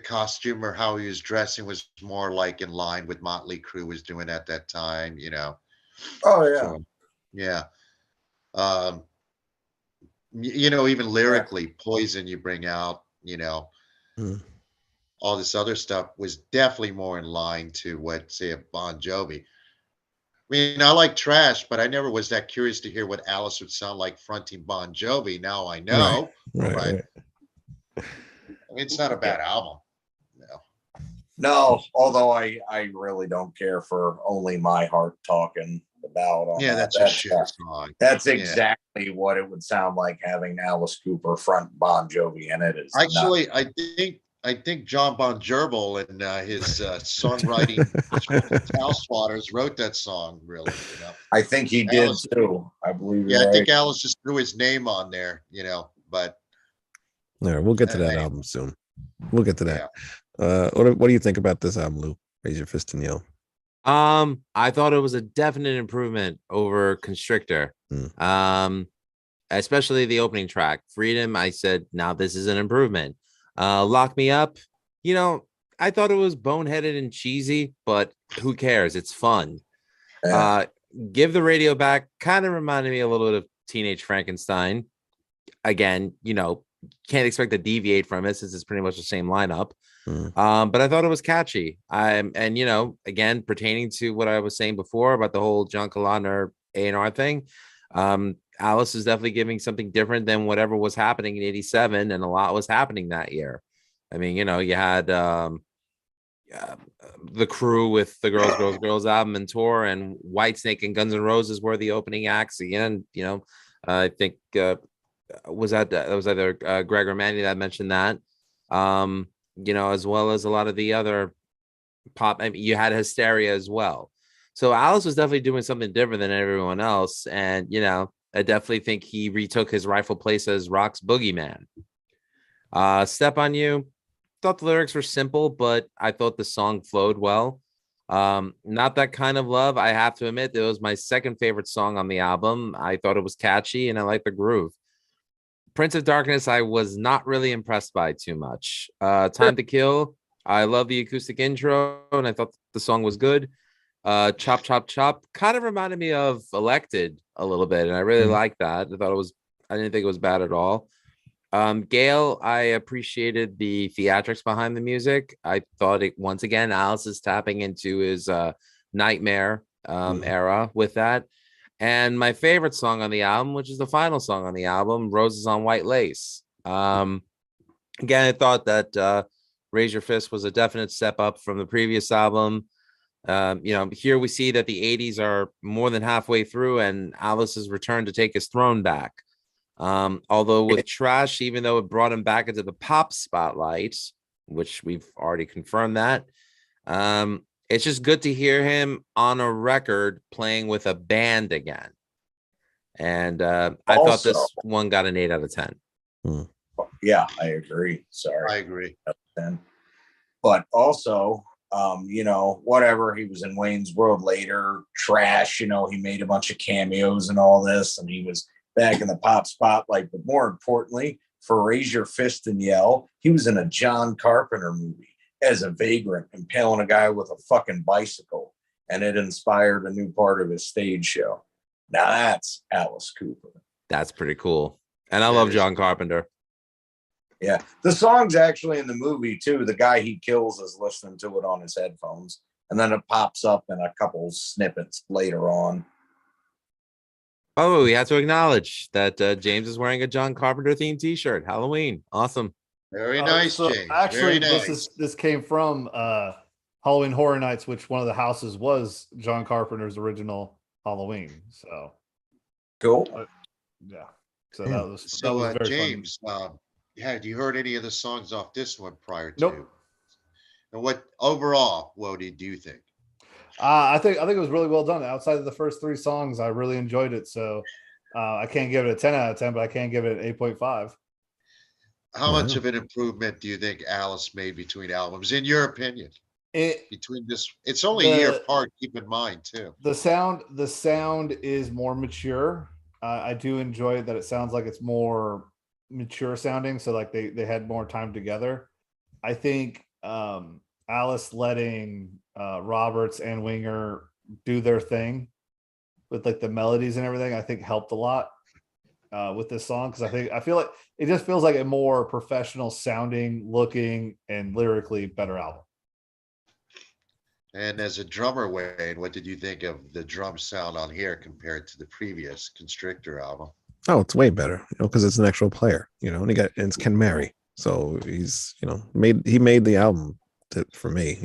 costume or how he was dressing was more like in line with Motley Crue was doing at that time, Oh yeah. So, yeah. Even lyrically, Poison you bring out, all this other stuff was definitely more in line to what, say, a Bon Jovi. mean, I like Trash, but I never was that curious to hear what Alice would sound like fronting Bon Jovi. Now I know, Right, but right. I mean, it's not a bad album. No. No, although I really don't care for Only My Heart talking about on Yeah, that. that's a shit song. That's Yeah. exactly what it would sound like having Alice Cooper front Bon Jovi, and it is Actually, I think John Bon Gerbil and his songwriting House Waters wrote that song. Really, you know. I think he did Alice, too. I believe yeah, you're I think right. Alice just threw his name on there, you know. But All right, we'll get to that anyway, album soon. We'll get to yeah. that. What do you think about this album, Lou? Raise your fist and yell. I thought it was a definite improvement over Constrictor. Especially the opening track, Freedom. I said, now this is an improvement. Lock Me Up, you know, I thought it was boneheaded and cheesy, but who cares? It's fun. Yeah. Give the Radio Back kind of reminded me a little bit of Teenage Frankenstein. Again, you know, can't expect to deviate from it since it's pretty much the same lineup. But I thought it was catchy. And you know, again, pertaining to what I was saying before about the whole John Kalodner A&R thing, Alice is definitely giving something different than whatever was happening in '87, and a lot was happening that year. I mean, you know, you had the Crew with the Girls album and tour, and Whitesnake and Guns N' Roses were the opening acts again. You know, I think was either Greg or Manny that mentioned that. You know, as well as a lot of the other pop. I mean, you had Hysteria as well. So Alice was definitely doing something different than everyone else, and you know, I definitely think he retook his rightful place as rock's boogeyman. Step on You, thought the lyrics were simple, but I thought the song flowed well. Not That Kind of Love, I have to admit, it was my second favorite song on the album. I thought it was catchy and I liked the groove. Prince of Darkness, I was not really impressed by too much. Time to Kill, I love the acoustic intro and I thought the song was good. Chop Chop Chop kind of reminded me of Elected a little bit, and I really liked that. I didn't think it was bad at all. Gail, I appreciated the theatrics behind the music. I thought it, once again, Alice is tapping into his Nightmare era with that. And my favorite song on the album, which is the final song on the album, Roses on White Lace. Again, I thought that Raise Your Fist was a definite step up from the previous album. You know, here we see that the 80s are more than halfway through and Alice has returned to take his throne back. Although with Trash, even though it brought him back into the pop spotlight, which we've already confirmed that, it's just good to hear him on a record playing with a band again. And I thought this one got an 8 out of 10. Yeah, I agree. Sorry. I agree. But also, you know, whatever, he was in Wayne's World later, Trash, you know, he made a bunch of cameos and all this, and he was back in the pop spotlight. But more importantly, for Raise Your Fist and Yell, he was in a John Carpenter movie as a vagrant, impaling a guy with a fucking bicycle, and it inspired a new part of his stage show. Now that's Alice Cooper. That's pretty cool. And I love John Carpenter. Yeah. The song's actually in the movie too. The guy he kills is listening to it on his headphones. And then it pops up in a couple snippets later on. Oh, we have to acknowledge that James is wearing a John Carpenter themed t-shirt. Halloween. Awesome. Very nice, So James. actually, Very nice. this came from Halloween Horror Nights, which one of the houses was John Carpenter's original Halloween. So Cool. Yeah. So that was So very James, had you heard any of the songs off this one prior to? Nope. And what overall, what did you think? I think it was really well done. Outside of the first 3 songs, I really enjoyed it. So I can't give it a 10 out of 10, but I can give it an 8.5. How much of an improvement do you think Alice made between albums, in your opinion? Between this, it's only a year apart. Keep in mind too. The sound is more mature. I do enjoy that. It sounds like it's more mature sounding. So like they had more time together. I think Alice letting Roberts and Winger do their thing with like the melodies and everything, I think helped a lot with this song, because I feel like it just feels like a more professional sounding, looking, and lyrically better album. And as a drummer, Wayne, what did you think of the drum sound on here compared to the previous Constrictor album? Oh, it's way better, because it's an actual player, and and it's Ken Mary, so he's made the album for me,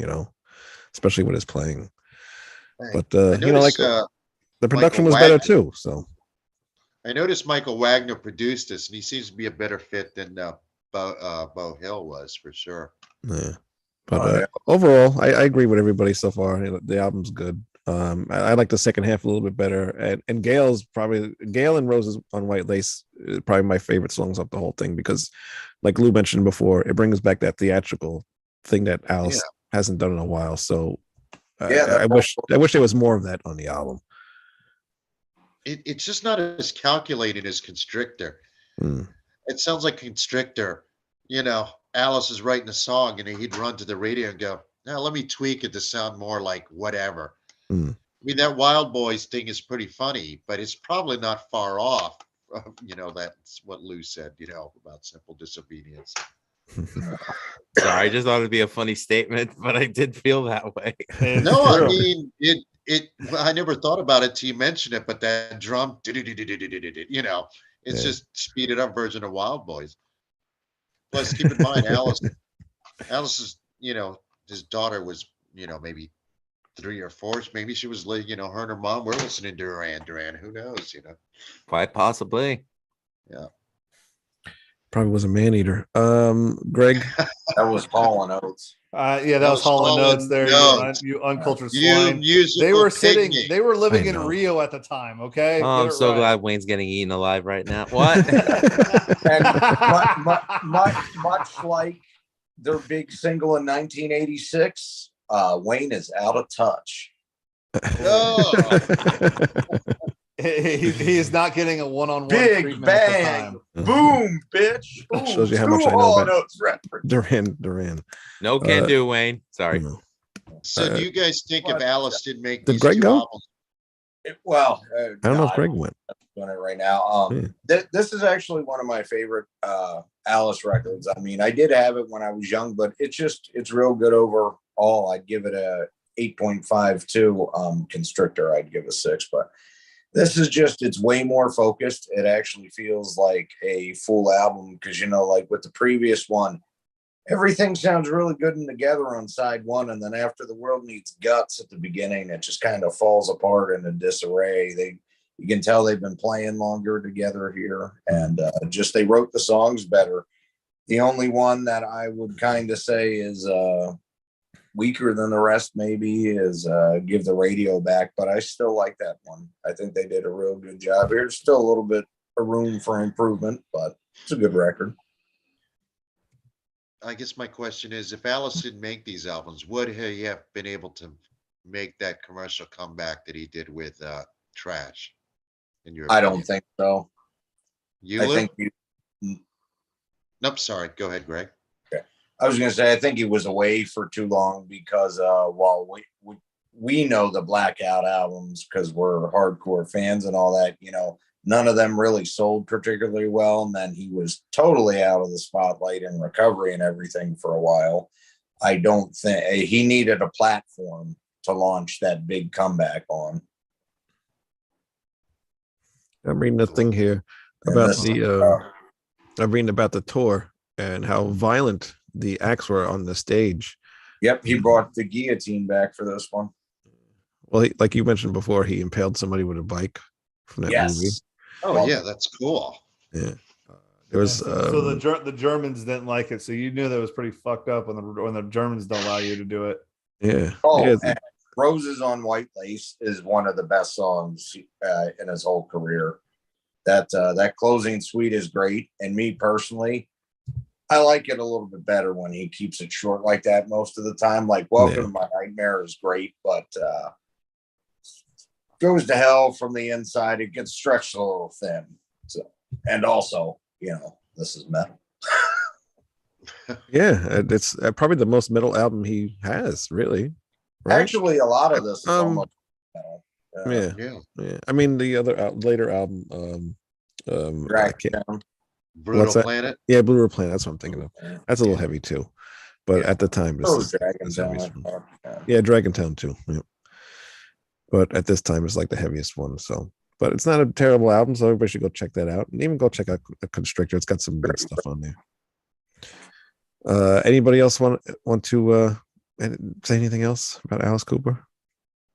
especially with his playing. Hey, But I noticed the production Michael was better Wagner. too. So I noticed Michael Wagner produced this, and he seems to be a better fit than Bo Hill was for sure. yeah. But Oh, yeah. overall, I agree with everybody so far. The album's good. I like the second half a little bit better, and Gail and Roses on White Lace is probably my favorite songs off the whole thing, because, like Lou mentioned before, it brings back that theatrical thing that Alice hasn't done in a while. So I wish there was more of that on the album. It's just not as calculated as Constrictor. It sounds like Constrictor. Alice is writing a song, and he'd run to the radio and go, "Now let me tweak it to sound more like whatever." I mean, that Wild Boys thing is pretty funny, but it's probably not far off. That's what Lou said. About simple disobedience. Sorry, I just thought it'd be a funny statement, but I did feel that way. No, I mean it. I never thought about it till you mentioned it, but that drum, it's just speeded up version of Wild Boys. Plus, keep in mind, Alice's, his daughter was, maybe 3 or 4. Maybe she was, her and her mom were listening to Duran. Who knows, Quite possibly. Yeah. Probably was a man eater. Greg. That was Hall and Oates. Yeah, that was Hall and Oates there. You uncultured swine. They were living in Rio at the time. Okay. Oh, I'm so glad Wayne's getting eaten alive right now. What? And much like their big single in 1986, Wayne is out of touch. He is not getting a one-on-one big treatment bang, boom, bitch. Ooh, shows you how much I know about Duran. No can do, Wayne. Sorry. So do you guys think if Alice did make did these Greg two go? albums? I don't know if Greg went. Doing it right now. This is actually one of my favorite Alice records. I mean, I did have it when I was young, but it's real good overall. I'd give it a 8.52. Constrictor, I'd give a 6, but this is it's way more focused. It actually feels like a full album because, like with the previous one, everything sounds really good and together on side one. And then after The World Needs Guts at the beginning, it just kind of falls apart in a disarray. You can tell they've been playing longer together here, and they wrote the songs better. The only one that I would kind of say is weaker than the rest maybe is Give the Radio Back, but I still like that one. I think they did a real good job here. There's still a little bit of room for improvement, but it's a good record. I guess my question is, if Alice didn't make these albums, would he have been able to make that commercial comeback that he did with Trash? I don't think so. Nope, sorry. Go ahead, Greg. I was going to say, I think he was away for too long because while we know the Blackout albums because we're hardcore fans and all that, none of them really sold particularly well. And then he was totally out of the spotlight in recovery and everything for a while. I don't think he needed a platform to launch that big comeback on. I'm reading the thing here about I'm reading about the tour and how violent the acts were on the stage. Yep, he brought the guillotine back for this one. Well, like you mentioned before, he impaled somebody with a bike from that movie. Oh, yeah, that's cool. Yeah, there was. So the Germans didn't like it, so you knew that was pretty fucked up when the Germans don't allow you to do it. Yeah. And Roses on White Lace is one of the best songs in his whole career. That closing suite is great, and me personally, I like it a little bit better when he keeps it short like that most of the time. Like Welcome to My Nightmare is great, but Goes to Hell from the Inside, it gets stretched a little thin. So, and also, this is metal. Yeah, it's probably the most metal album he has, really. Right? Actually, a lot of this is almost metal. Yeah. I mean, the other later album, Brutal Planet. Yeah, Brutal Planet. That's what I'm thinking of. That's a little heavy too. But Yeah. at the time, this Oh, is Dragon the Town. heaviest one. Yeah, Dragon Town too. Yeah. But at this time, it's like the heaviest one. So, but it's not a terrible album, so everybody should go check that out, and even go check out Constrictor. It's got some good stuff on there. Anybody else want to say anything else about Alice Cooper?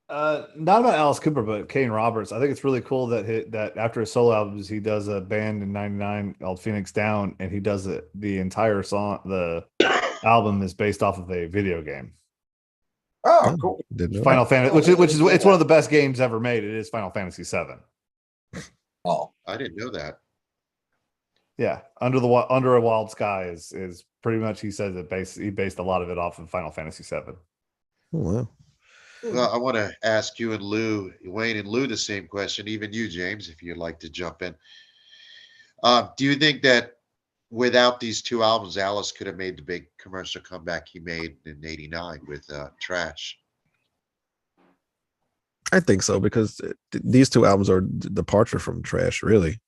Not about Alice Cooper, but Kane Roberts. I think it's really cool that after his solo albums, he does a band in '99 called Phoenix Down, and he does it. The entire song, the album is based off of a video game, Oh, cool. Didn't know Final that. Fantasy, which is it's one of the best games ever made. It is Final Fantasy VII. Oh, I didn't know that. Yeah, Under a Wild Sky is pretty much, he says he based a lot of it off of Final Fantasy VII. Oh, wow. Well, I want to ask you and Lou, Wayne and Lou, the same question. Even you, James, if you'd like to jump in. Do you think that without these two albums, Alice could have made the big commercial comeback he made in '89 with Trash? I think so, because these two albums are departure from Trash, really.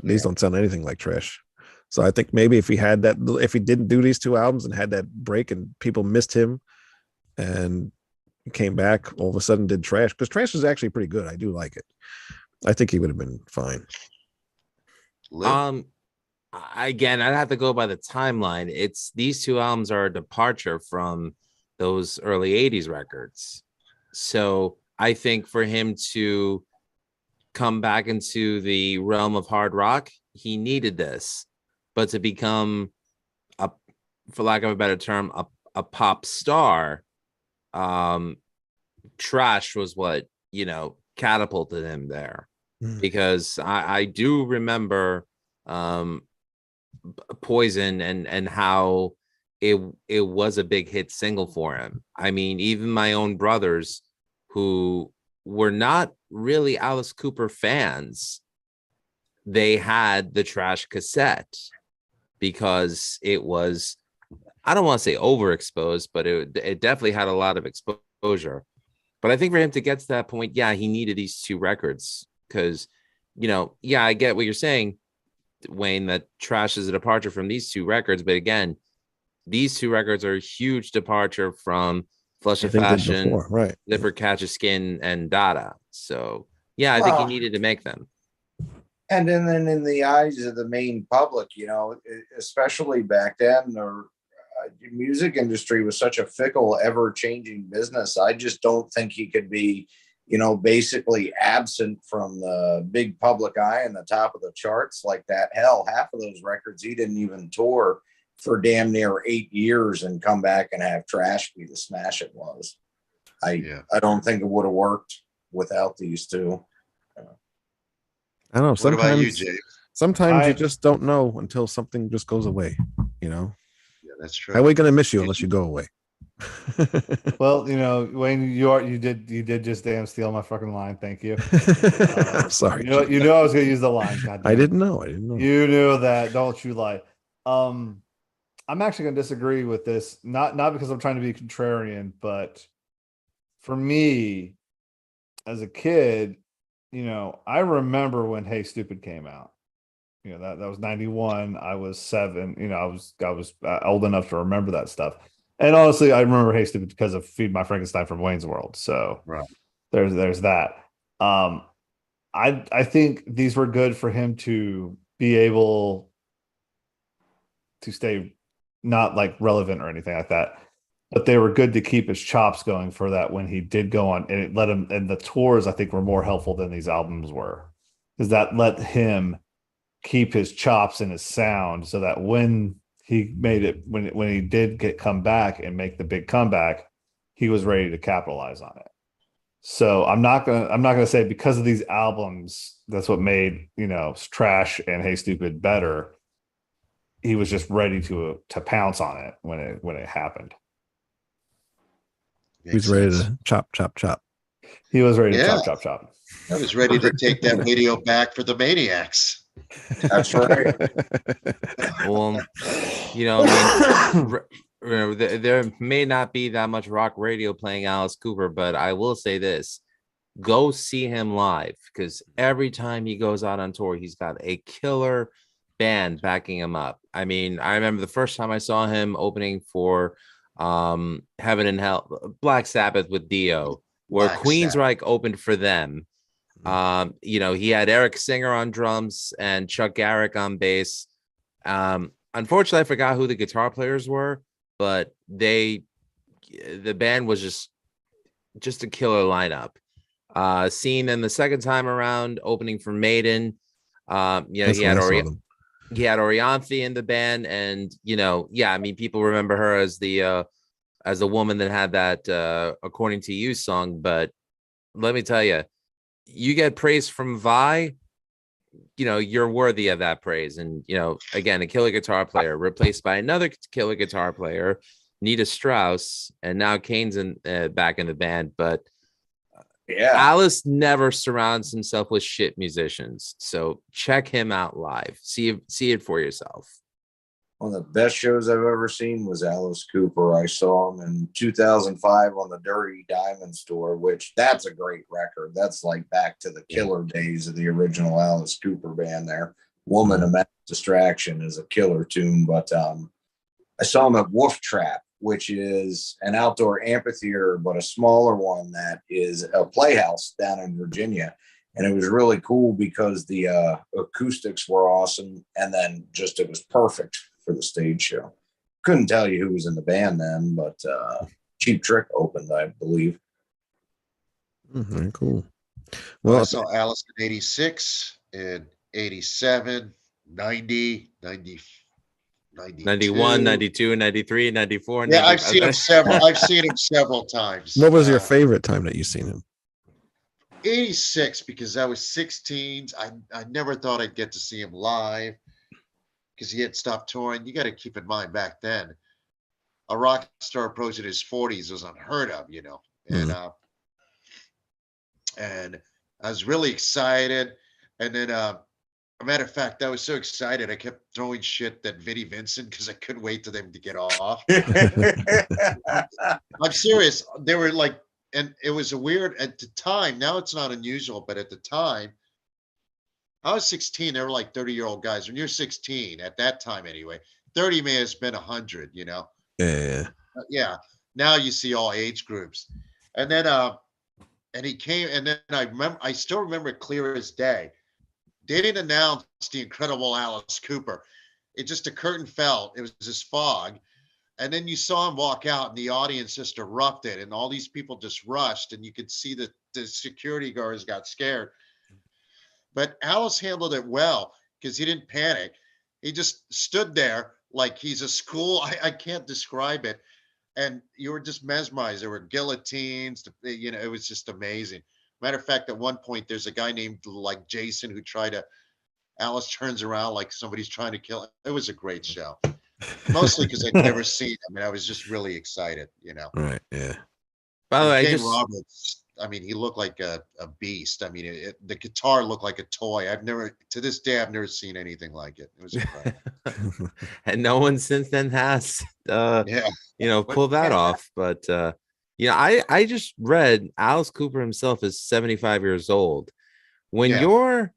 These don't sound anything like Trash. So I think maybe if he didn't do these two albums and had that break and people missed him and came back, all of a sudden did Trash, because Trash is actually pretty good. I do like it. I think he would have been fine. Lou? Again, I'd have to go by the timeline. It's these two albums are a departure from those early 80s records. So I think for him to come back into the realm of hard rock, he needed this. But to become for lack of a better term, a pop star, Trash was what, catapulted him there. Because I do remember Poison and how it was a big hit single for him. I mean, even my own brothers who were not really Alice Cooper fans, they had the Trash cassette because it was, I don't want to say overexposed, but it definitely had a lot of exposure. But I think for him to get to that point, yeah, he needed these two records because, I get what you're saying, Wayne, that Trash is a departure from these two records. But again, these two records are a huge departure from Flush of Fashion, before, right? Zipper Catches Skin, and Dada. So, yeah, I think he needed to make them. and then in the eyes of the main public, especially back then, the music industry was such a fickle, ever-changing business. I just don't think he could be, basically absent from the big public eye and the top of the charts like that. Hell, half of those records he didn't even tour for damn near 8 years and come back and have Trash be the smash it was. I don't think it would have worked without these two. I don't know. What about you, James? Sometimes you just don't know until something just goes away. Yeah, that's true. How are we going to miss you unless you go away? Well, Wayne, you did just damn steal my fucking line. Thank you. I'm sorry. You know I was going to use the line. I didn't know. You knew that. Don't you lie. I'm actually going to disagree with this. Not because I'm trying to be contrarian, but for me, as a kid, I remember when Hey Stupid came out. That was 91. I was 7. I was old enough to remember that stuff. And honestly, I remember Hey Stupid because of Feed My Frankenstein from Wayne's World. So right. There's that. I think these were good for him to be able to stay not like relevant or anything like that, but they were good to keep his chops going for that when he did go on, and it let him. And the tours, I think, were more helpful than these albums were, because that let him keep his chops and his sound, so that when he made it, when he did come back and make the big comeback, he was ready to capitalize on it. So I'm not gonna say because of these albums that's what made Trash and Hey Stupid better. He was just ready to pounce on it when it happened. He was ready to chop. He was ready to chop. I was ready to take that video back for the Maniacs. That's right. Well, there may not be that much rock radio playing Alice Cooper, but I will say this: go see him live, because every time he goes out on tour, he's got a killer band backing him up. I mean, I remember the first time I saw him opening for Heaven and Hell, Black Sabbath with Dio, where Black Sabbath. Queensryche opened for them. You know, he had Eric Singer on drums and Chuck Garrick on bass. Unfortunately, I forgot who the guitar players were, but the band was just a killer lineup. Seeing them the second time around opening for Maiden, you know, That's he when had I saw them. Orianthe in the band, and you know, yeah, I mean, people remember her as the woman that had that According to You song, but let me tell you, you get praise from Vi, you know, you're worthy of that praise. And you know, again, a killer guitar player replaced by another killer guitar player, Nita Strauss, and now Kane's back in the band. But Yeah. Alice never surrounds himself with shit musicians, so check him out live. See it for yourself. One of the best shows I've ever seen was Alice Cooper. I saw him in 2005 on the Dirty Diamond Tour, which that's a great record. That's like back to the killer days of the original Alice Cooper band there. Woman of Mass Distraction is a killer tune, but I saw him at Wolf Trap, which is an outdoor amphitheater, but a smaller one that is a playhouse down in Virginia. And it was really cool because the acoustics were awesome. And then just it was perfect for the stage show. Couldn't tell you who was in the band then, but Cheap Trick opened, I believe. Very cool. Well, I Well, saw Alice in 86, in 87, 90, 90, 92. 91, 92, 93, 94. Yeah, I've seen him several times. what was your favorite time that you seen him? 86, because I was 16. I never thought I'd get to see him live because he had stopped touring. You got to keep in mind back then, a rock star approaching his 40s was unheard of, you know. And I was really excited. And then, a matter of fact, I was so excited, I kept throwing shit at Vinnie Vincent because I couldn't wait for them to get off. I'm serious. They were like, and it was a weird at the time. Now it's not unusual, but at the time, I was 16. They were like 30-year-old guys. When you're 16, at that time anyway, 30 may have been 100, you know? Yeah. Yeah. Now you see all age groups. And then, and he came, and then I still remember it clear as day. They didn't announce the incredible Alice Cooper. It just, the curtain fell. It was this fog. And then you saw him walk out and the audience just erupted and all these people just rushed and you could see that the security guards got scared. But Alice handled it well because he didn't panic. He just stood there like he's a school. I can't describe it. And you were just mesmerized. There were guillotines, you know, it was just amazing. Matter of fact, at one point, there's a guy named like Jason who tried to, Alice turns around like somebody's trying to kill him. It was a great show. Mostly because I'd never seen him. I mean, I was just really excited, you know. Right. Yeah. By the way, Kane Roberts, I mean, he looked like a beast. I mean, the guitar looked like a toy. To this day, I've never seen anything like it. It was incredible. And no one since then has, Yeah. you know, pulled that off. But, you know, I just read Alice Cooper himself is 75 years old. When Yeah. you're,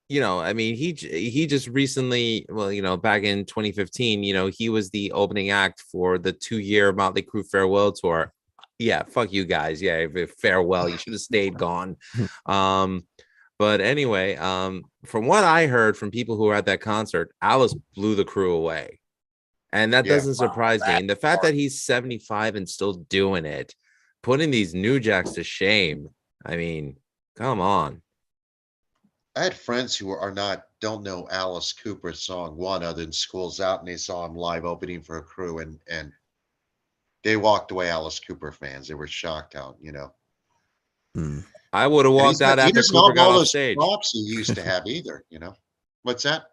you know, I mean, he just recently, well, you know, back in 2015, you know, he was the opening act for the 2-year Motley Crue farewell tour. Yeah, fuck you guys. Yeah, farewell. You should have stayed gone. But anyway, from what I heard from people who were at that concert, Alice blew the crew away. And that doesn't surprise me. And the fact that he's 75 and still doing it, putting these new jacks to shame. I mean, come on. I had friends who don't know Alice Cooper's song one other than School's Out, and they saw him live opening for a crew, and they walked away Alice Cooper fans. They were shocked out, you know. I would have walked out after Cooper got off stage. Props he used to have either, you know. What's that?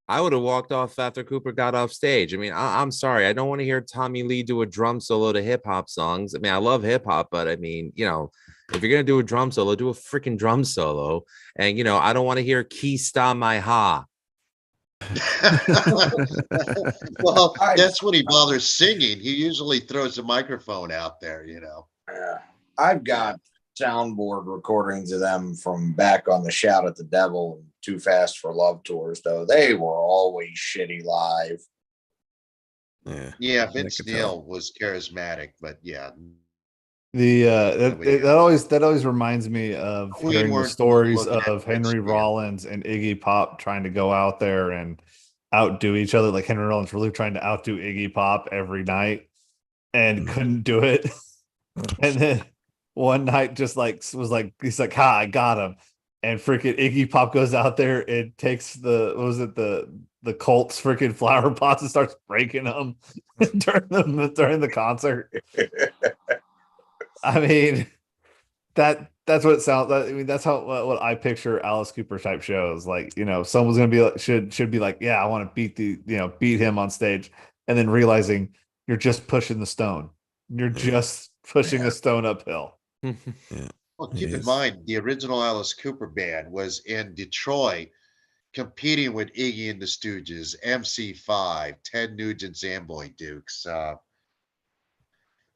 I would have walked off after Cooper got off stage. I mean, I'm sorry. I don't want to hear Tommy Lee do a drum solo to hip hop songs. I mean, I love hip hop, but I mean, you know, if you're going to do a drum solo, do a freaking drum solo. And, you know, I don't want to hear Key Sta My Ha. Well, that's when he bothers singing. He usually throws the microphone out there, you know. I've got soundboard recordings of them from back on the Shout at the Devil and Too Fast for Love tours, though. They were always shitty live. Yeah, I Vince could tell. Neil was charismatic, but yeah, That always reminds me of Queen hearing the weren't stories looking at of Vince Henry Neil. Rollins and Iggy Pop trying to go out there and outdo each other. Like Henry Rollins really trying to outdo Iggy Pop every night and couldn't do it. And then one night just like was like he's like, "Ha, I got him." And freaking Iggy Pop goes out there and takes the what was it the Colts freaking flower pots and starts breaking them during the concert. I mean, that's what it sounds. I mean, that's how what I picture Alice Cooper type shows. Like, someone's gonna be like, should be like, yeah, I want to beat him on stage, and then realizing you're just pushing the stone. You're just pushing a stone uphill. Well, keep in mind, the original Alice Cooper band was in Detroit competing with Iggy and the Stooges, MC5, Ted Nugent's Amboy Dukes. And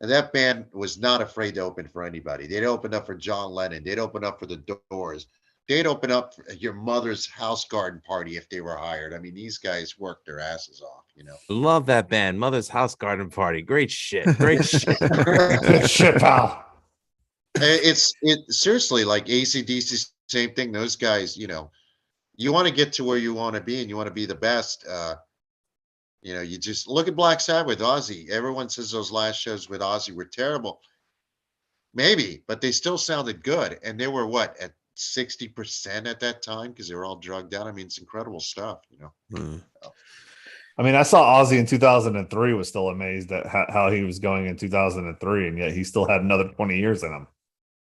that band was not afraid to open for anybody. They'd open up for John Lennon. They'd open up for the Doors. They'd open up for your mother's house garden party if they were hired. I mean, these guys worked their asses off, Love that band, Mother's House Garden Party. Great shit. Great shit. Good shit, pal. It's seriously like AC/DC, same thing. Those guys, you want to get to where you want to be and you want to be the best. You just look at Black Sabbath with Ozzy. Everyone says those last shows with Ozzy were terrible. Maybe, but they still sounded good. And they were at 60% at that time because they were all drugged out. I mean, it's incredible stuff, I mean, I saw Ozzy in 2003, was still amazed at how he was going in 2003, and yet he still had another 20 years in him.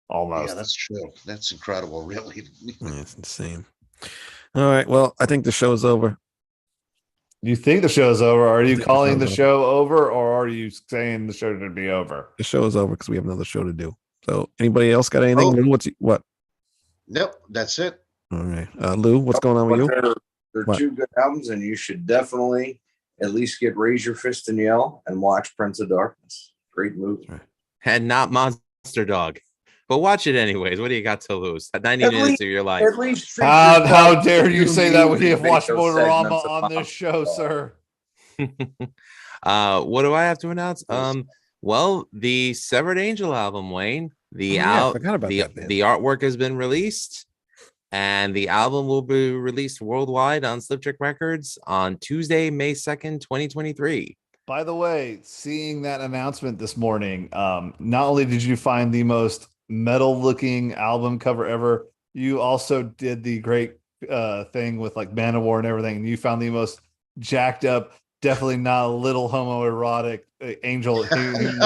Almost. Yeah, that's true. That's incredible, really. It's insane. All right. Well, I think the show's over. You think the show's over? Are you think the calling the show's show over, or are you saying the show should be over? The show is over because we have another show to do. So, anybody else got anything? Lou, what? Nope, that's it. All right, Lou, what's going on with you? They're What? two good albums, and you should definitely at least get Raise Your Fist and Yell and watch Prince of Darkness. Great movie. And not Monster Dog. But watch it anyways. What do you got to lose? 90 minutes of your life. At least treat How yourself dare to you two say that we movies have make watched those Motorama segments of on this show, Monster sir? What do I have to announce? Well, the Severed Angel album, Wayne. I forgot about that, man. The artwork has been released, and the album will be released worldwide on Sliptrick Records on Tuesday, May 2nd, 2023. By the way, seeing that announcement this morning, not only did you find the most metal-looking album cover ever, you also did the great thing with like Manowar and everything, and you found the most jacked up, definitely not a little homoerotic angel you made.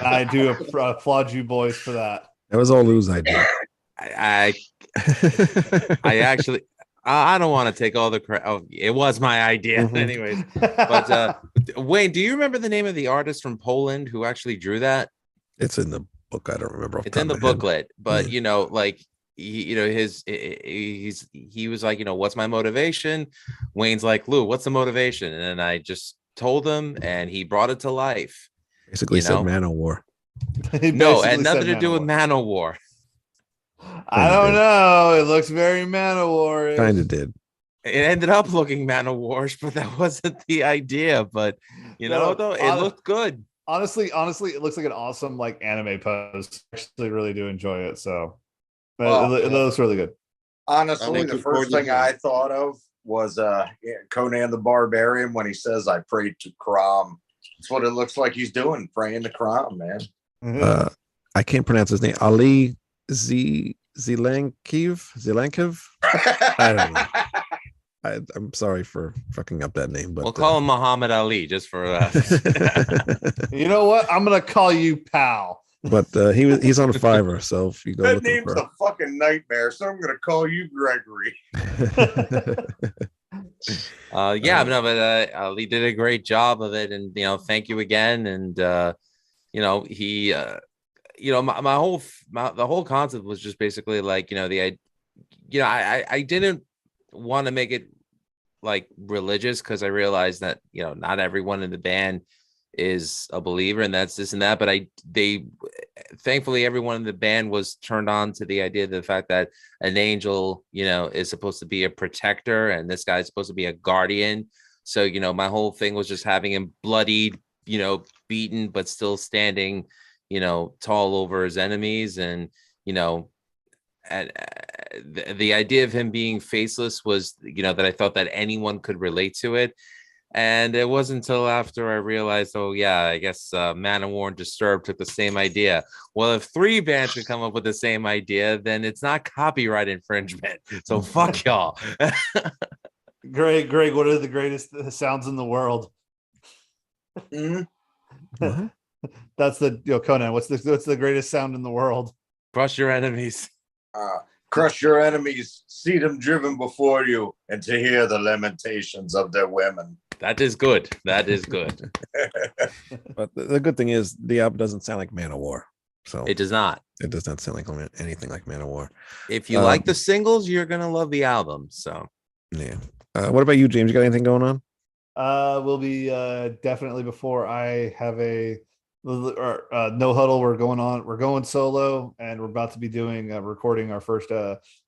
I do applaud you boys for that. That was all Lou's idea. I actually, I don't want to take all the credit. Oh, it was my idea, anyways. But Wayne, do you remember the name of the artist from Poland who actually drew that? It's in the book. I don't remember. It's in the booklet, but he was like, what's my motivation? Wayne's like, Lou, what's the motivation? And then I just told him, and he brought it to life. Basically said Manowar. No, it had nothing to do with Manowar. I don't know. It looks very Manowar. Kind of did. It ended up looking Manowar, but that wasn't the idea. But it looked good. Honestly, it looks like an awesome like anime post. I actually really do enjoy it. So it looks really good. Honestly, the first thing I thought of was Conan the Barbarian when he says, "I prayed to Crom." That's what it looks like he's doing, praying to Crom, man. I can't pronounce his name. Ali Zelenkiv. I don't know. I'm sorry for fucking up that name, but we'll call him Muhammad Ali just for You know what? I'm gonna call you pal. But he's on Fiverr, so if you go that name's a fucking nightmare, so I'm gonna call you Gregory. Ali did a great job of it, and thank you again. And the whole concept was just basically like I didn't want to make it like religious because I realized that not everyone in the band is a believer, and that's this and that. But thankfully everyone in the band was turned on to the idea of the fact that an angel, is supposed to be a protector and this guy's supposed to be a guardian. So, my whole thing was just having him bloodied, beaten, but still standing, tall over his enemies. And, and the idea of him being faceless was, that I thought that anyone could relate to it. And it wasn't until after I realized, oh, yeah, I guess Manowar and Disturbed took the same idea. Well, if 3 bands could come up with the same idea, then it's not copyright infringement. So fuck y'all. Greg, what are the greatest sounds in the world? Mm-hmm. That's the Conan. What's the greatest sound in the world? Crush your enemies. Crush your enemies, see them driven before you, and to hear the lamentations of their women. That is good. That is good. But the good thing is the album doesn't sound like Manowar. So It does not. it does not sound like anything like Manowar. If you like the singles, you're gonna love the album. So Yeah. What about you, James? You got anything going on? Will be definitely before I have a no huddle. We're going solo, and we're about to be doing recording our first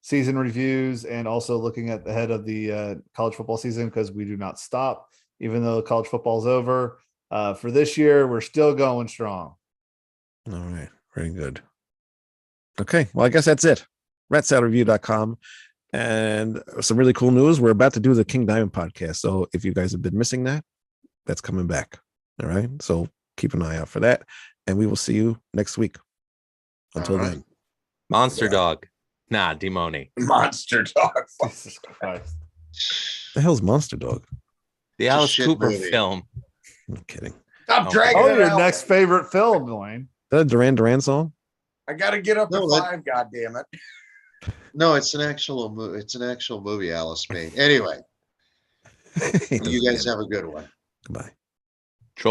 season reviews, and also looking at the head of the college football season, because we do not stop even though college football is over. For this year, we're still going strong. All right. Very good. Okay. Well, I guess that's it. RatSaladReview.com. And some really cool news. We're about to do the King Diamond podcast. So if you guys have been missing that, that's coming back. All right. So keep an eye out for that. And we will see you next week. Until then. Monster Dog. Nah, Demoni. Monster Dog. Jesus Christ. The hell's Monster Dog? The It's a Alice shit Cooper movie. film. I'm kidding. Stop Oh. dragging Oh, it your out. next favorite film, Dwayne. Is that a Duran Duran song? I gotta get up No, at that- 5, goddammit. No, it's an actual movie. It's an actual movie Alice made. Anyway, He doesn't you guys get it. have a good one. Goodbye.